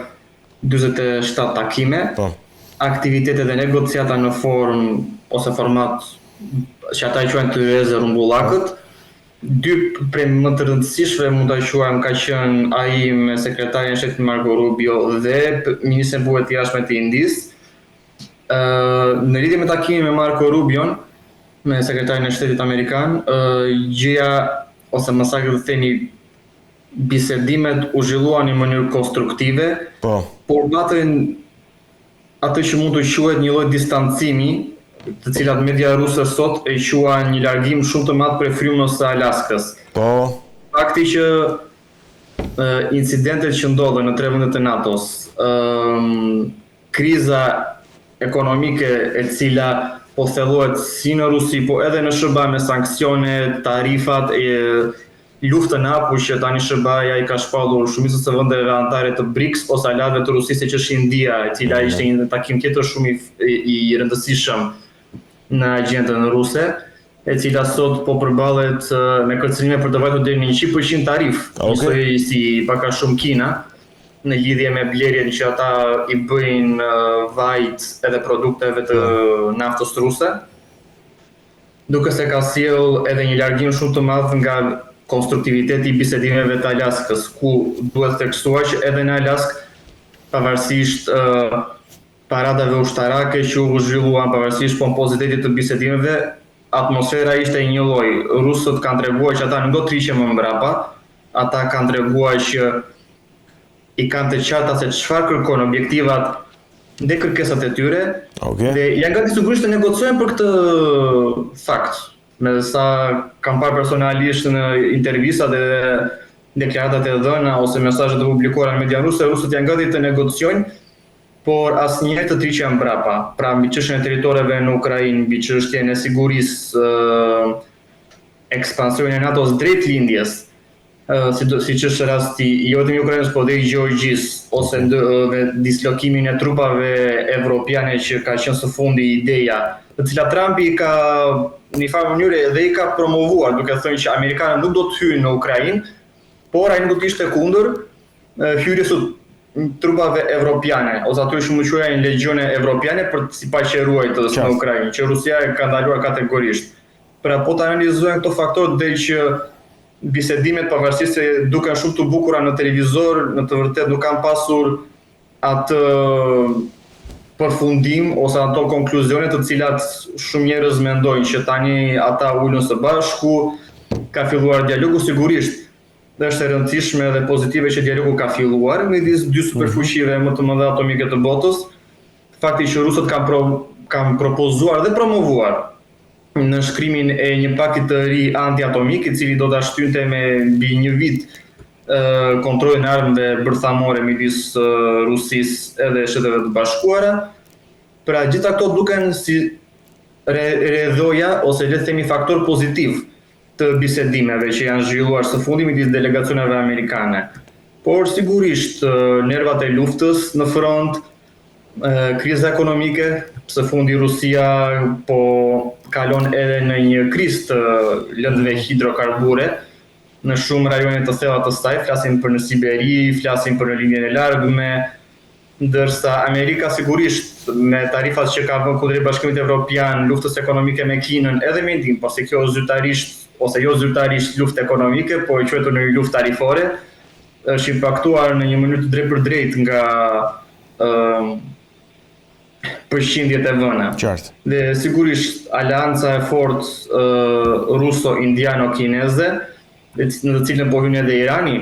47 takime, aktivitete dhe negociata në form ose format që ata i quajnë të rrumbullakët, dy prej më të rëndësishme mund ta quajmë ka qenë ai me sekretarin e shtetit Marco Rubio dhe ministrin e Punëve të Jashtme të Indisë. Në lidhje me takimin me Marco Rubion, me sekretarin e shtetit amerikan, gjëja ose më saktë të themi bisedimet u zhvilluan në mënyrë konstruktive, por matën atë që mund të quhet një lloj distancimi, të cilat media ruse sot e quajnë një largim shumë të madh prej frymës së Alaskës. Fakti që incidentet që ndodhen në 3 vendet e NATO-s, kriza ekonomike e cila po thellohet si në Rusi, po edhe në SBA me sanksione, tarifat e luftën hapur që tani SBA-ja i ka shpallur shumicës së vendeve anëtare të BRICS ose aleatëve të Rusisë, që është India, e cila ishte një takim tjetër shumë i rëndësishëm në agjendën ruse, e cila sot po përballet me kërcënime për të vajtur deri në 100% tarif, njësoj si paka shumë Kina, në lidhje me blerjen që ata i bëjnë vajt edhe produkteve të naftës ruse, duke se ka sjell edhe një largim shumë të madh nga konstruktiviteti i bisedimeve të Alaskës, ku duhet theksuar që edhe në Alaskë, pavarësisht paradave ushtarake që u zhvilluan, pavarësisht pompozitetit të bisedimeve, atmosfera ishte një lloj. Rusët kanë treguar që ata nuk do të riqen më mbrapa, ata kanë treguar që i kanë të qarta se çfarë kërkojnë objektivat dhe kërkesat e tyre, dhe janë gati sigurisht të negociojnë për këtë fakt. Me sa kam parë personalisht në intervistat dhe deklaratat e dhëna ose mesazhet e publikuara në media ruse, rusët janë gati të negociojnë, por asnjëherë të triqen mbrapa. Pra mbi çështjen e territoreve në Ukrainë, mbi çështjen e sigurisë, ekspansionin e NATO-s drejt lindjes, siç është rasti jo vetëm i Ukrainës, por edhe i Gjeorgjisë, ose dislokimin e trupave evropiane që ka qenë së fundi ideja, të cilat Trumpi ka në një farë mënyrë edhe i ka promovuar, duke thënë që amerikanët nuk do të hyjnë në Ukrainë, por ai nuk do të ishte kundër hyrjes së trupave evropiane, ose ato që quajnë legjione evropiane për si paqëruajtës në Ukrainë, që Rusia e ka ndaluar kategorisht. Pra po të analizojnë këto faktorë dhe që bisedimet pavarësisht se duken shumë të bukura në televizor, në të vërtetë nuk kanë pasur atë përfundim ose ato konkluzione të cilat shumë njerëz mendojnë që tani ata ulën së bashku, ka filluar dialogu. Sigurisht dhe është e rëndësishme dhe pozitive që dialogu ka filluar midis dy superfuqive më të mëdha atomike të botës. Fakti që rusët kanë propozuar dhe promovuar në shkrimin e një pakti të ri antiatomik, i cili do ta shtynte me mbi një vit kontrollin e armëve bërthamore midis Rusisë edhe Shteteve të Bashkuara. Pra gjitha këto duken si rrjedhoja ose le të themi faktor pozitiv të bisedimeve që janë zhvilluar së fundi midis delegacioneve amerikane. Por sigurisht nervat e luftës në front, kriza ekonomike, së fundi Rusia po kalon edhe në një krizë të lëndëve hidrokarbure në shumë rajone të thella të saj, flasim për në Siberi, flasim për në linjën e largme, ndërsa Amerika sigurisht me tarifat që ka vënë kundrejt Bashkimit Evropian, luftës ekonomike me Kinën, edhe me ndihmë, por se kjo zyrtarisht ose jo zyrtarisht luftë ekonomike, po e quajtur në një luftë tarifore, është impaktuar në një mënyrë të drejtë për drejtë nga përqindjet e vëna. Dhe sigurisht aleanca e fortë ruso-indiano-kineze, në të cilën po hyn edhe Irani,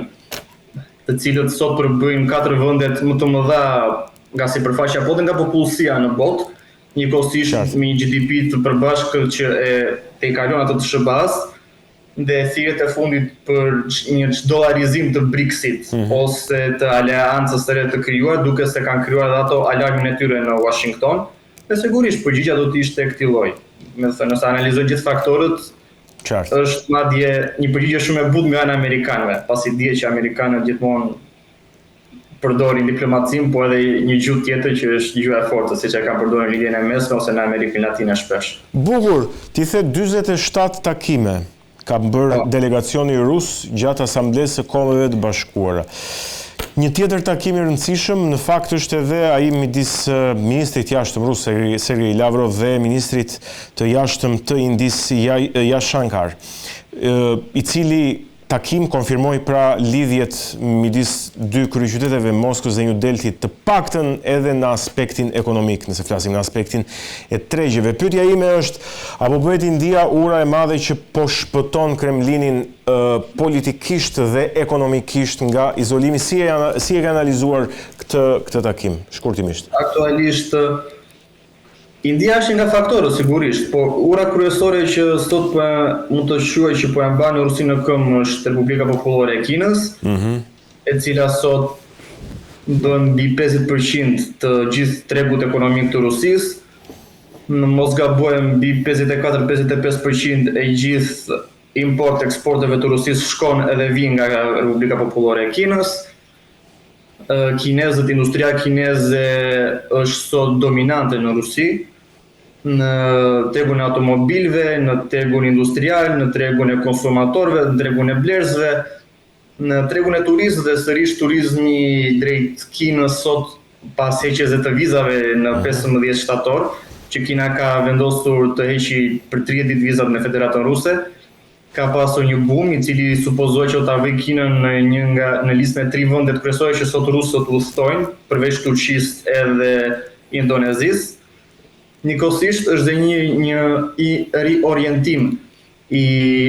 të cilët sot përbëjnë 4 vendet më të mëdha nga sipërfaqja po dhe nga popullsia në botë, njëkohësisht me një GDP të përbashkët që e kalon atë të SBA-s, dhe thirrjet e fundit për një dollarizim të BRICS-it ose të aleancës së re të krijuar, duke se kanë krijuar dhe ato alarmin e tyre në Washington, dhe sigurisht përgjigjja do të ishte këtij lloji. Me thënë, nëse analizojmë gjithë faktorët, është madje një përgjigje shumë e butë nga ana amerikanëve, pasi dihet që amerikanët gjithmonë përdorin diplomacinë, po edhe një gjuhë tjetër që është gjuha e fortë, siç e kanë përdorur në Lidhjen e Mesme ose në Amerikën Latine shpesh. Bukur, ti the 47 takime ka bërë delegacioni rus gjatë asamblesë së Kombeve të Bashkuara. Një tjetër takim i rëndësishëm në fakt është edhe ai midis ministrit jashtëm rus Sergej Lavrov dhe ministrit të jashtëm të Indisë Jaishankar. i cili takim konfirmoi pra lidhjet midis dy kryeqyteteve Moskës dhe New Delhit, të paktën edhe në aspektin ekonomik, nëse flasim në aspektin e tregjeve. Pyetja ime është, apo bëhet India ura e madhe që po shpëton Kremlinin politikisht dhe ekonomikisht nga izolimi? Si e ka analizuar këtë takim, shkurtimisht? Aktualisht, India është nga faktorët, sigurisht, por ura kryesore që sot mund të quaj që po e mban Rusinë në këmbë është Republika Popullore e Kinës, e cila sot bën mbi 50% të gjithë tregut ekonomik të Rusisë. Në mos gabojmë, mbi 54-55% e gjithë import-eksporteve të Rusisë shkon edhe vijnë nga Republika Popullore e Kinës. Kinezët, industria kineze është sot dominante në Rusi, në tregun e automobilëve, në tregun industrial, në tregun e konsumatorëve, në tregun e blerësve, në tregun e turizmit dhe sërish turizmi drejt Kinës sot pas heqjes të vizave në 15 shtator, që Kina ka vendosur të heqi për 30 ditë vizat në Federatën Ruse, ka pasur një boom i cili supozohet që ta vëjë Kinën në listën e 3 vendet kryesore që sot rusët udhëtojnë, përveç Turqisë edhe Indonezisë. Njëkohësisht është dhe një riorientim i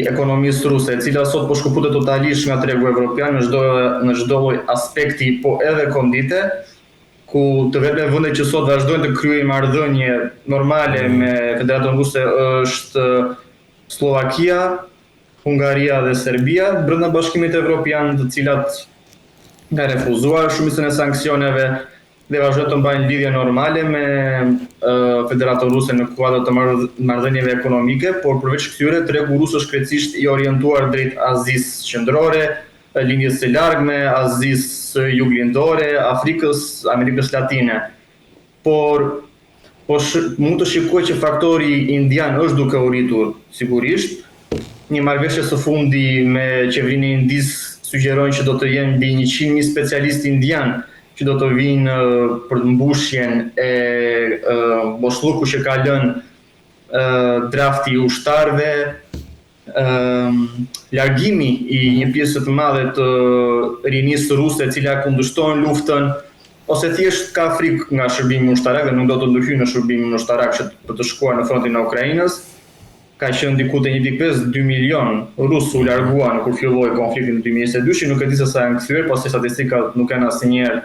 ekonomisë ruse, e cila sot po shkëputet totalisht nga tregu evropian në çdo lloj aspekti, po edhe kondite, ku të vetme vendet që sot vazhdojnë të kryejnë marrëdhënie normale me Federatën Ruse është Slovakia, Hungaria dhe Serbia, brenda Bashkimit Evropian, të cilat nga refuzuar shumicën e sanksioneve dhe vazhdojnë të mbajnë lidhje normale me Federatën Ruse në kuadër të marrëdhënieve ekonomike, por përveç këtyre tregu rus është krejtësisht i orientuar drejt Azisë Qendrore, lindjes së largme, Azisë Juglindore, Afrikës, Amerikës Latine. Por mund të shikoj që faktori indian është duke u rritur sigurisht. Një marrëveshje së fundi me qeverinë e Indisë sugjerojnë që do të jenë mbi 100.000 specialistë indian që do të vinë për mbushjen e boshllëku që ka lënë drafti i ushtarëve, largimi i një pjesë të madhe të rinisë ruse e cila kundërshton luftën, ose thjesht ka frikë nga shërbimi ushtarak dhe nuk do të ndryhyjë në shërbimin ushtarak që për të shkuar në frontin e Ukrainës. Ka qenë diku te 1.5-2 milion rusë u larguan kur filloi konflikti në 2022, nuk e di se sa janë kthyer, pasi statistikat nuk janë asnjëherë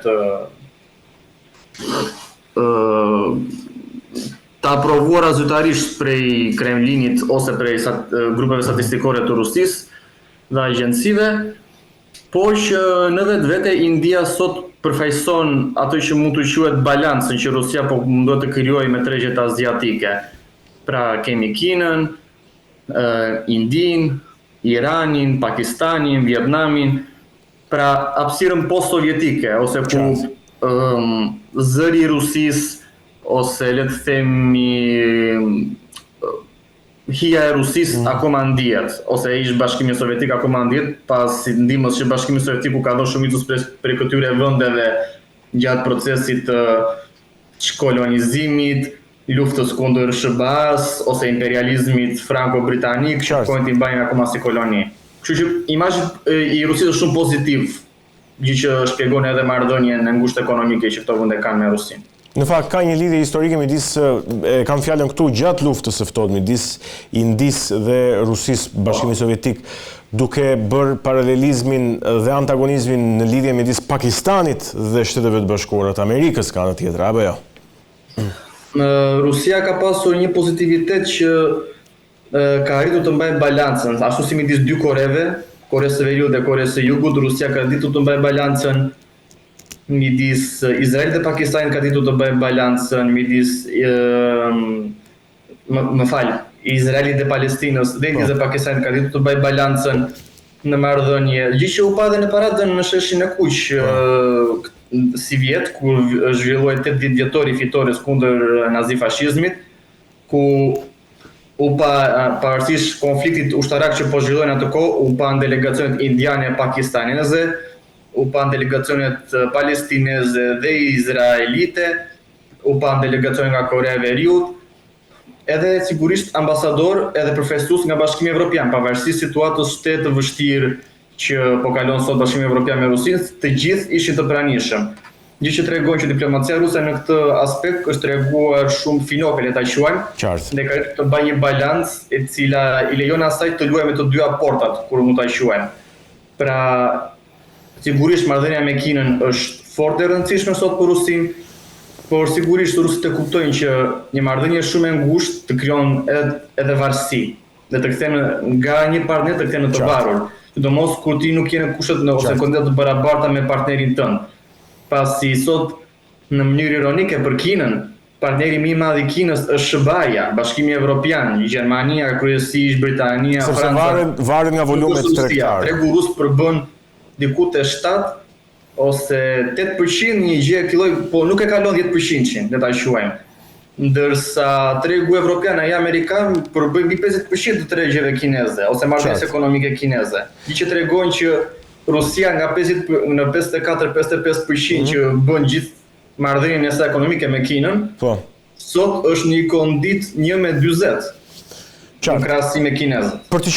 të aprovuara zyrtarisht prej Kremlinit ose prej grupeve statistikore të Rusisë dhe agjencive, por që në vetvete India sot përfaqëson atë që mund të quhet balancën që Rusia po mundohet të krijojë me tregjet aziatike. Pra kemi Kinën, Indin, Iranin, Pakistanin, Vietnamin, pra hapësirën post-sovjetike, ose ku zëri i Rusisë, ose le të themi hija e Rusisë akoma ndihet, ose ish Bashkimi Sovjetik akoma ndihet, pas ndihmës që Bashkimi Sovjetik ka dhënë shumicës prej këtyre vendeve gjatë procesit të kolonizimit, luftës kundër SBA-s ose imperializmit franko-britanik, që pojnë t'i mbajnë akoma si koloni. Kështu që imazhi i Rusisë është shumë pozitiv, gjë që shpjegon edhe marrëdhënien e ngushtë ekonomike që këto vende kanë me Rusinë. Në fakt ka një lidhje historike midis, kam fjalën këtu, gjatë luftës së ftohtë midis Indisë dhe Rusisë, Bashkimit Sovjetik, duke bërë paralelizmin dhe antagonizmin në lidhje midis Pakistanit dhe Shteteve të Bashkuara të Amerikës ka në tjetër, apo jo? Rusia ka pasur një pozitivitet që ka arritur të mbajë balancën, ashtu si midis dy Koreve, Koresë së Veriut dhe Koresë së Jugut, Rusia ka arritur të mbajë balancën midis Izraelit dhe Pakistanit, ka arritur të mbajë balancën midis Izraelit dhe Palestinës dhe Indisë dhe Pakistanit, ka arritur të mbajë balancën në marrëdhënie, gjë që u pa dhe në paradën në sheshin e Kuq si vjet, kur zhvilloi 8 ditë vjetori fitores kundër nazifashizmit, ku u pa pavarësisht konfliktit ushtarak që po zhvillohen atë kohë, u pa delegacionet indiane e pakistaneze, u pa delegacionet palestineze dhe izraelite, u pa delegacione nga Korea e Veriut, edhe sigurisht ambasador edhe përfaqësues nga Bashkimi Evropian, pavarësisht situatës shtetë të vështirë që po kalon sot Bashkimi Evropian me Rusinë, të gjithë ishin të pranishëm. Gjë që tregon që diplomacia ruse në këtë aspekt është treguar shumë finope, le ta quajmë, dhe ka të bëjë një balancë e cila i lejon asaj të luajë me të dyja portat, kur mund ta quajmë. Pra, sigurisht marrëdhënia me Kinën është fort e rëndësishme sot për Rusinë, por sigurisht rusët e kuptojnë që një marrëdhënie shumë e ngushtë të krijon edhe varësi, dhe të kthen nga një partner të kthen në të varur. Sidomos kur ti nuk je në kushtet ose kondicionet të barabarta me partnerin tënd. Pasi sot në mënyrë ironike për Kinën, partneri më i madh i Kinës është SBA-ja, Bashkimi Evropian, Gjermania, kryesisht Britania, Franca. Varet nga volumet tregtare. Tregu rus përbën diku te 7 ose 8% një gjë e këtij lloji, po nuk e kalon 10%, le ta quajmë. Ndërsa tregu evropian ai amerikan përbën mbi 50% të tregjeve kineze ose marrëdhënies ekonomike kineze. Gjë që tregon që Rusia nga 54-55% që bën gjithë marrëdhënien e saj ekonomike me Kinën, sot është një kondit 1/40 në krahasim me kinezët. Për të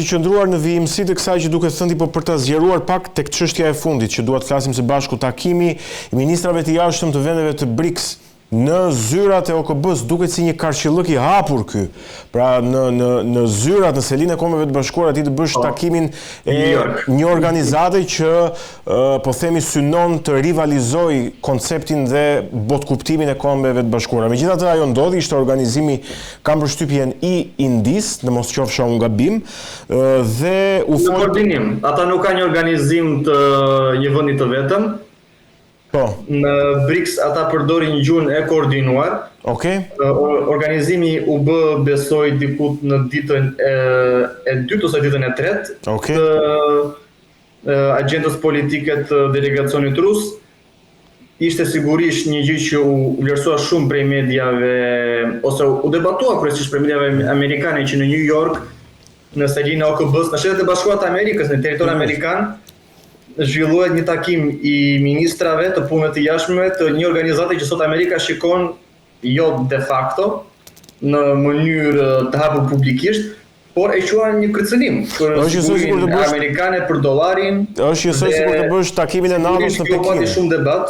qëndruar në vijimësitë e kësaj që duket thënë, po për ta zgjeruar pak tek çështja e fundit që dua të flasim së bashku, takimi i ministrave të jashtëm të vendeve të BRICS në zyrat e OKB-s duket si një karqillëk i hapur ky. Pra në zyrat, në selinë e Kombeve të Bashkuara ti të bësh takimin e një organizate që po themi synon të rivalizoj konceptin dhe botkuptimin e Kombeve të Bashkuara. Megjithatë ajo ndodhi, ishte organizimi, kam përshtypjen, i Indis, në mos qofsha unë gabim, dhe u fol koordinim. Ata nuk kanë një organizim të një vendi të vetëm. Në BRICS ata përdorin gjuhën e koordinuar. Organizimi u bë, besoj, diku në ditën e dytë ose ditën e tretë të agjendës politike të delegacionit rus. Ishte sigurisht një gjë që u vlerësua shumë prej mediave, ose u debatua kryesisht prej mediave amerikane, që në New York, në selinë e OKB-s, në Shtetet e Bashkuara të Amerikës, në territor amerikan, zhvillohet një takim i ministrave të punëve të jashtme të një organizate që sot Amerika shikon jo de facto në mënyrë të hapur publikisht, por e quan një kërcënim për sigurinë amerikane për dollarin. Është njësoj sikur të bësh takimin e NATO-s në Pekin. Ka shumë debat.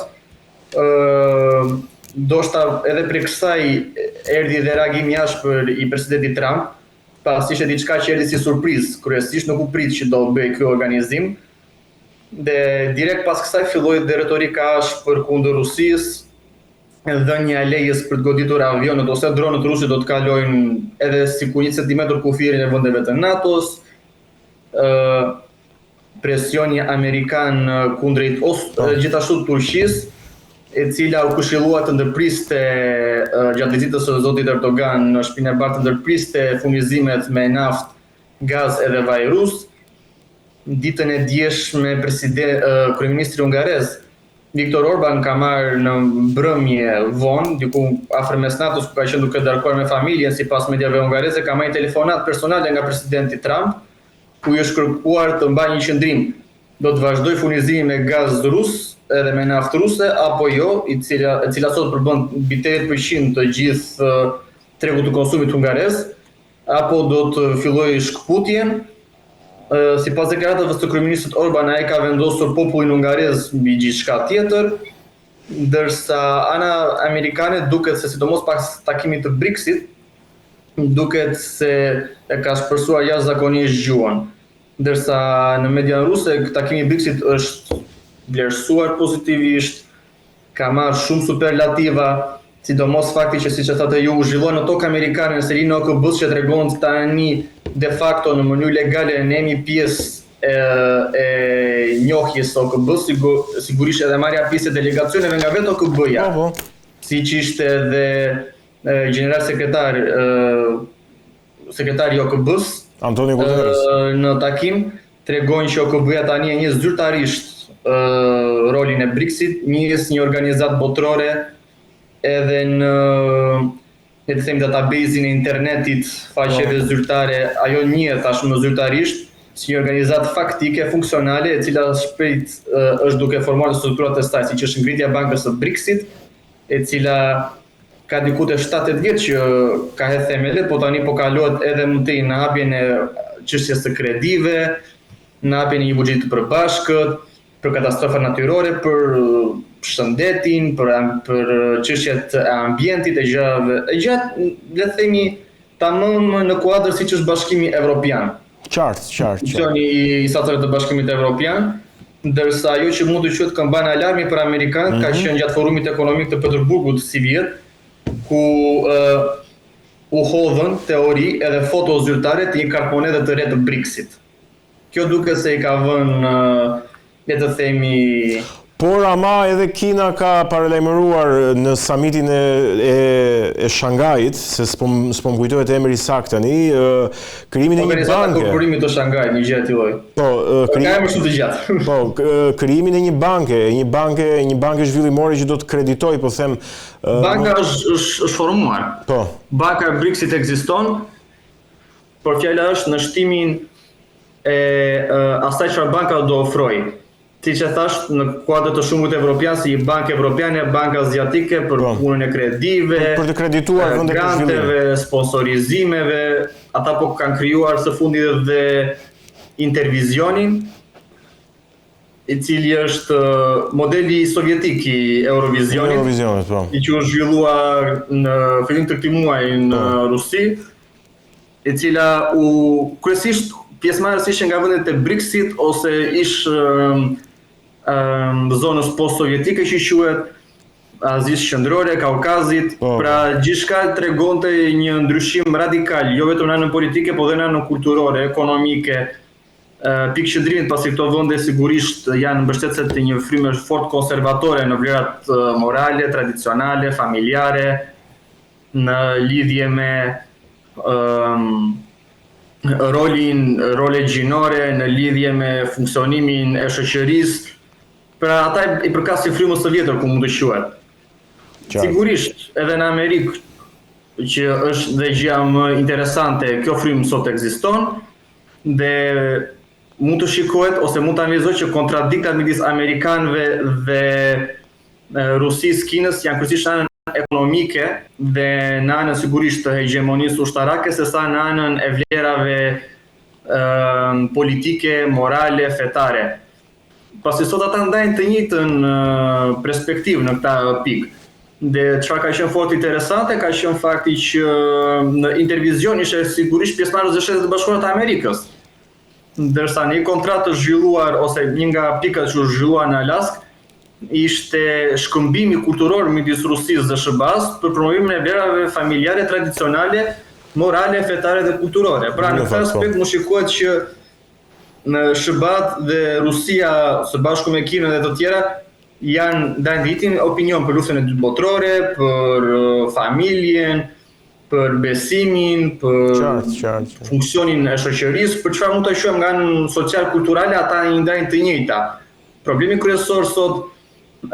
Ndoshta edhe për kësaj erdhi dhe reagimi jashtëm i presidentit Trump, pasi ishte diçka që erdhi si surprizë, kryesisht nuk u prit që do bëj ky organizim. Dhe direkt pas kësaj filloi dhe retorika për kundër Rusisë, dhënia e lejes për të goditur avionët ose dronët rusë do të kalojnë edhe sikur 1 centimetër kufirin e vendeve të NATO-s, presioni amerikan kundrejt gjithashtu Turqisë, e cila u këshillua të ndërpriste gjatë vizitës së zotit Erdogan në Shtëpinë e Bardhë, të ndërpriste furnizimet me naftë, gaz edhe vaj rus. Ditën e djeshme kryeministri hungarez Viktor Orban ka marrë në mbrëmje vonë, diku afër mesnatës, ku ka qenë duke darkuar me familjen, sipas mediave hungareze, ka marrë telefonat personale nga presidenti Trump, ku i është kërkuar të mbajë një qendrim. Do të vazhdoj furnizimin me gaz rus edhe me naftë ruse apo jo, e cila sot përbën mbi 80% të gjithë tregut të konsumit hungarez, apo do të fillojë shkputjen. Sipas deklaratave të kryeministrit Orban, ai ka vendosur popullin hungarez mbi gjithçka tjetër, ndërsa ana amerikane duket se sidomos pas takimit të BRICS-it, duket se e ka shpërsuar jashtëzakonisht gjuhën. Ndërsa në media ruse takimi i BRICS-it është vlerësuar pozitivisht, ka marrë shumë superlativa, sidomos fakti që siç e thatë ju u zhvilloi në tokë amerikane në selinë e OKB-s, që tregon tani de facto në mënyrë legale ne jemi pjesë e njohjes së OKB-s, sigurisht edhe marrja pjesë e delegacioneve nga vetë OKB-ja, siç ishte edhe general sekretari i OKB-s Antonio Guterres në takim, tregon që OKB-ja tani e njeh zyrtarisht rolin e BRICS-it, njeh një organizatë botërore edhe në le të them database-in e internetit, faqeve zyrtare, ajo njihet tashmë zyrtarisht si një organizatë faktike, funksionale, e cila shpejt është duke formuar strukturat e saj, siç është ngritja e bankës së BRICS-it, e cila ka diku te 7-8 vjet që ka hedhë themelet, po tani po kalohet edhe më tej në hapjen e çështjes së kredive, në hapjen e një buxheti të përbashkët, për katastrofa natyrore, për shëndetin, për çështjet e ambientit, e gjëra le të themi tamam në kuadër siç është Bashkimi Evropian. Qartë. Funksioni i stateve të Bashkimit Evropian, ndërsa ajo që mund të quhet këmbana alarmi për amerikanët ka qenë gjatë forumit ekonomik të Peterburgut si vjet, ku u hodhën teori edhe foto zyrtare të një kartmonede të re të BRICS-it. Kjo duket se i ka vënë, le të themi, por ama edhe Kina ka paralajmëruar në samitin e Shangajit, se s'po më kujtohet emri sakt tani, krijimin e një banke. Organizata Korporimit të Shangajit, një gjë e tilloj. Po, ka emër shumë të gjatë. Po, krijimin e një banke zhvillimore që do të kreditoj, po them. Banka është formuar. Po. Banka e BRICS-it ekziston, por fjala është në shtimin e asaj çfarë banka do ofrojë. Siç e thash, në kuadër të shumit evropian, si bankë evropiane, banka aziatike për punën e kredive, për të kredituar vende për zhvillim, granteve, sponsorizimeve, ata po kanë krijuar së fundi dhe Intervizionin, i cili është modeli sovjetik i Eurovisionit, i që është zhvilluar në fillim të këtij muaji në Rusi, e cila kryesisht pjesëmarrës ishte nga vendet e BRICS-it ose ish zonës post-sovjetike që quhet Azisë Qendrore, Kaukazit, pra gjithçka tregonte një ndryshim radikal, jo vetëm në anën politike, por edhe në anën kulturore, ekonomike. Pikëqëndrimit pasi këto vende sigurisht janë mbështetëse të një fryme fort konservatore në vlerat morale, tradicionale, familjare, në lidhje me role gjinore, në lidhje me funksionimin e shoqërisë. Pra ata i përkasin frymës së vjetër, ku mund të quhet. Sigurisht edhe në Amerikë, që është dhe gjëja më interesante, kjo frymë sot ekziston dhe mund të shikohet ose mund të analizohet që kontradiktat midis amerikanëve dhe Rusisë, Kinës janë kryesisht në anën ekonomike dhe në anën sigurisht të hegemonisë ushtarake, sesa në anën e vlerave politike, morale, fetare. Pasi sot ata ndajnë të njëjtën perspektivë në këtë pikë. Dhe çfarë ka qenë fort interesante ka qenë fakti që në Intervizion ishte sigurisht pjesëmarrës e Shtetet e Bashkuara të Amerikës. Ndërsa në një kontratë të zhvilluar ose një nga pikat që u zhvillua në Alaskë ishte shkëmbimi kulturor midis Rusisë dhe SBA-s për promovimin e vlerave familjare tradicionale, morale, fetare dhe kulturore. Pra në këtë aspekt më shikohet që në SBA dhe Rusia së bashku me Kinën dhe të tjera janë ndajnë dritin opinion për luftën e dytë botërore, për familjen, për besimin, për funksionin e shoqërisë, për çfarë mund të quajmë nga anën social-kulturale, ata i ndajnë të njëjta. Problemi kryesor sot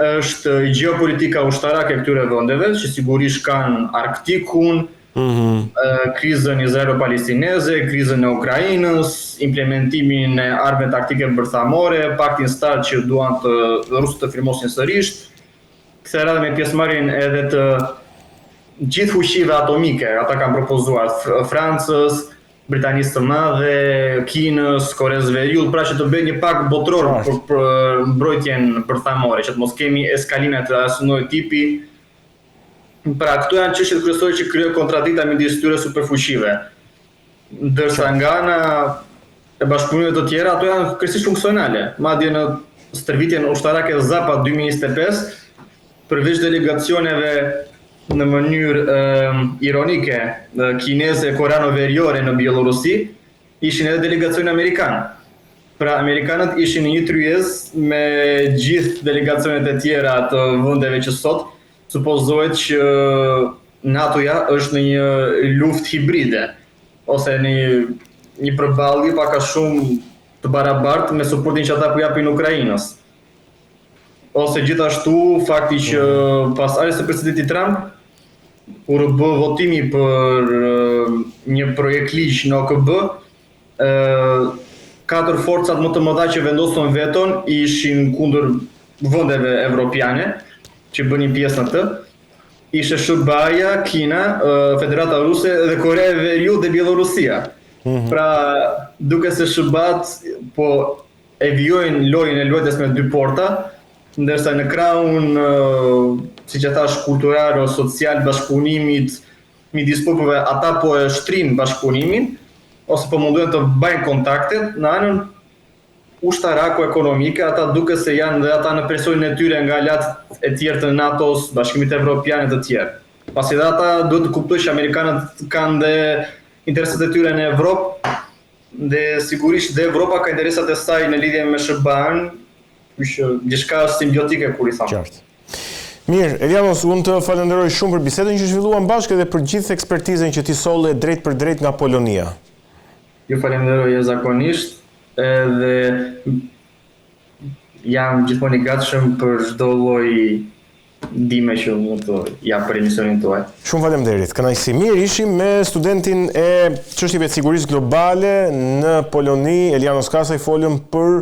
është gjeopolitika ushtarake këtyre vendeve, që sigurisht kanë Arktikun, krizën izraelo-palestineze, krizën e Ukrainës, implementimin e armëve taktike bërthamore, paktin START që duan të rusët të firmosin sërish, kësaj radhe me pjesëmarrjen edhe të gjithë fuqive atomike, ata kanë propozuar Francës, Britanisë së Madhe, Kinës, Koreas Veriut, pra që të bëjë një pakt botëror për mbrojtjen bërthamore, që të mos kemi eskalime të asnjë lloji tipi. Pra këto janë çështjet kryesore që krijojnë kontradikta midis këtyre superfuqive. Ndërsa nga ana e bashkëpunimeve të tjera, ato janë kryesisht funksionale. Madje në stërvitjen ushtarake Zapad 2025, përveç delegacioneve në mënyrë ironike kineze, koreano-veriore në Bielorusi, ishin edhe delegacione amerikanë. Pra amerikanët ishin në një tryez me gjithë delegacionet e tjera të vendeve që sot supozohet që NATO-ja është në një luftë hibride ose në një përballje pak a shumë të barabartë me suportin që ata po japin Ukrainës. Ose gjithashtu fakti që pas ardhjes së presidentit Trump kur bë votimi për një projekt ligj në OKB, 4 forcat më të mëdha që vendosën veton ishin kundër vendeve evropiane që bënin pjesë në të. ishte SBA-ja, Kina, Federata Ruse dhe Korea e Veriut dhe Bielorusia. Pra, duke se SBA-t po e vijojnë lojën e luajtjes me 2 porta, ndërsa në krahun, siç e thash, kultural ose social bashkëpunimit midis popujve, ata po e shtrin bashkëpunimin ose po mundohen të bëjnë kontaktet. Në anën ushtarako-ekonomike, ata duke se janë dhe ata në presionin e tyre nga latë e tjerë të NATO-s, Bashkimit Evropian e të tjerë. Pasi dhe ata duhet të kuptojnë që Amerikanët kanë dhe interesat e tyre në Evropë, dhe sigurisht dhe Evropa ka interesat e saj në lidhje me SBA-n, që diçka simbiotike kur i thamë. Qartë. Mirë, Elianos, unë të falenderoj shumë për bisedën që zhvilluam bashkë dhe për gjithë ekspertizën që ti solle drejt për drejt nga Polonia. Ju falenderoj zakonisht, edhe jam gjithmonë i gatshëm për çdo lloj ndihme që mund të jap për emisionin tuaj. Shumë faleminderit. Kënaqësi. Mirë, ishim me studentin e çështjeve të sigurisë globale në Poloni, Elianos Kasaj, folëm për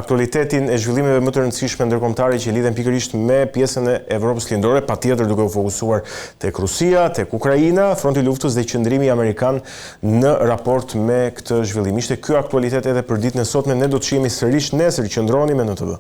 aktualitetin e zhvillimeve më të rëndësishme ndërkombëtare që lidhen pikërisht me pjesën e Evropës Lindore, patjetër duke u fokusuar tek Rusia, tek Ukraina, fronti i luftës dhe qëndrimi amerikan në raport me këtë zhvillim. Ishte ky aktualitet edhe për ditën e sotme. Ne do të shihemi sërish nesër. Qëndroni me NTV.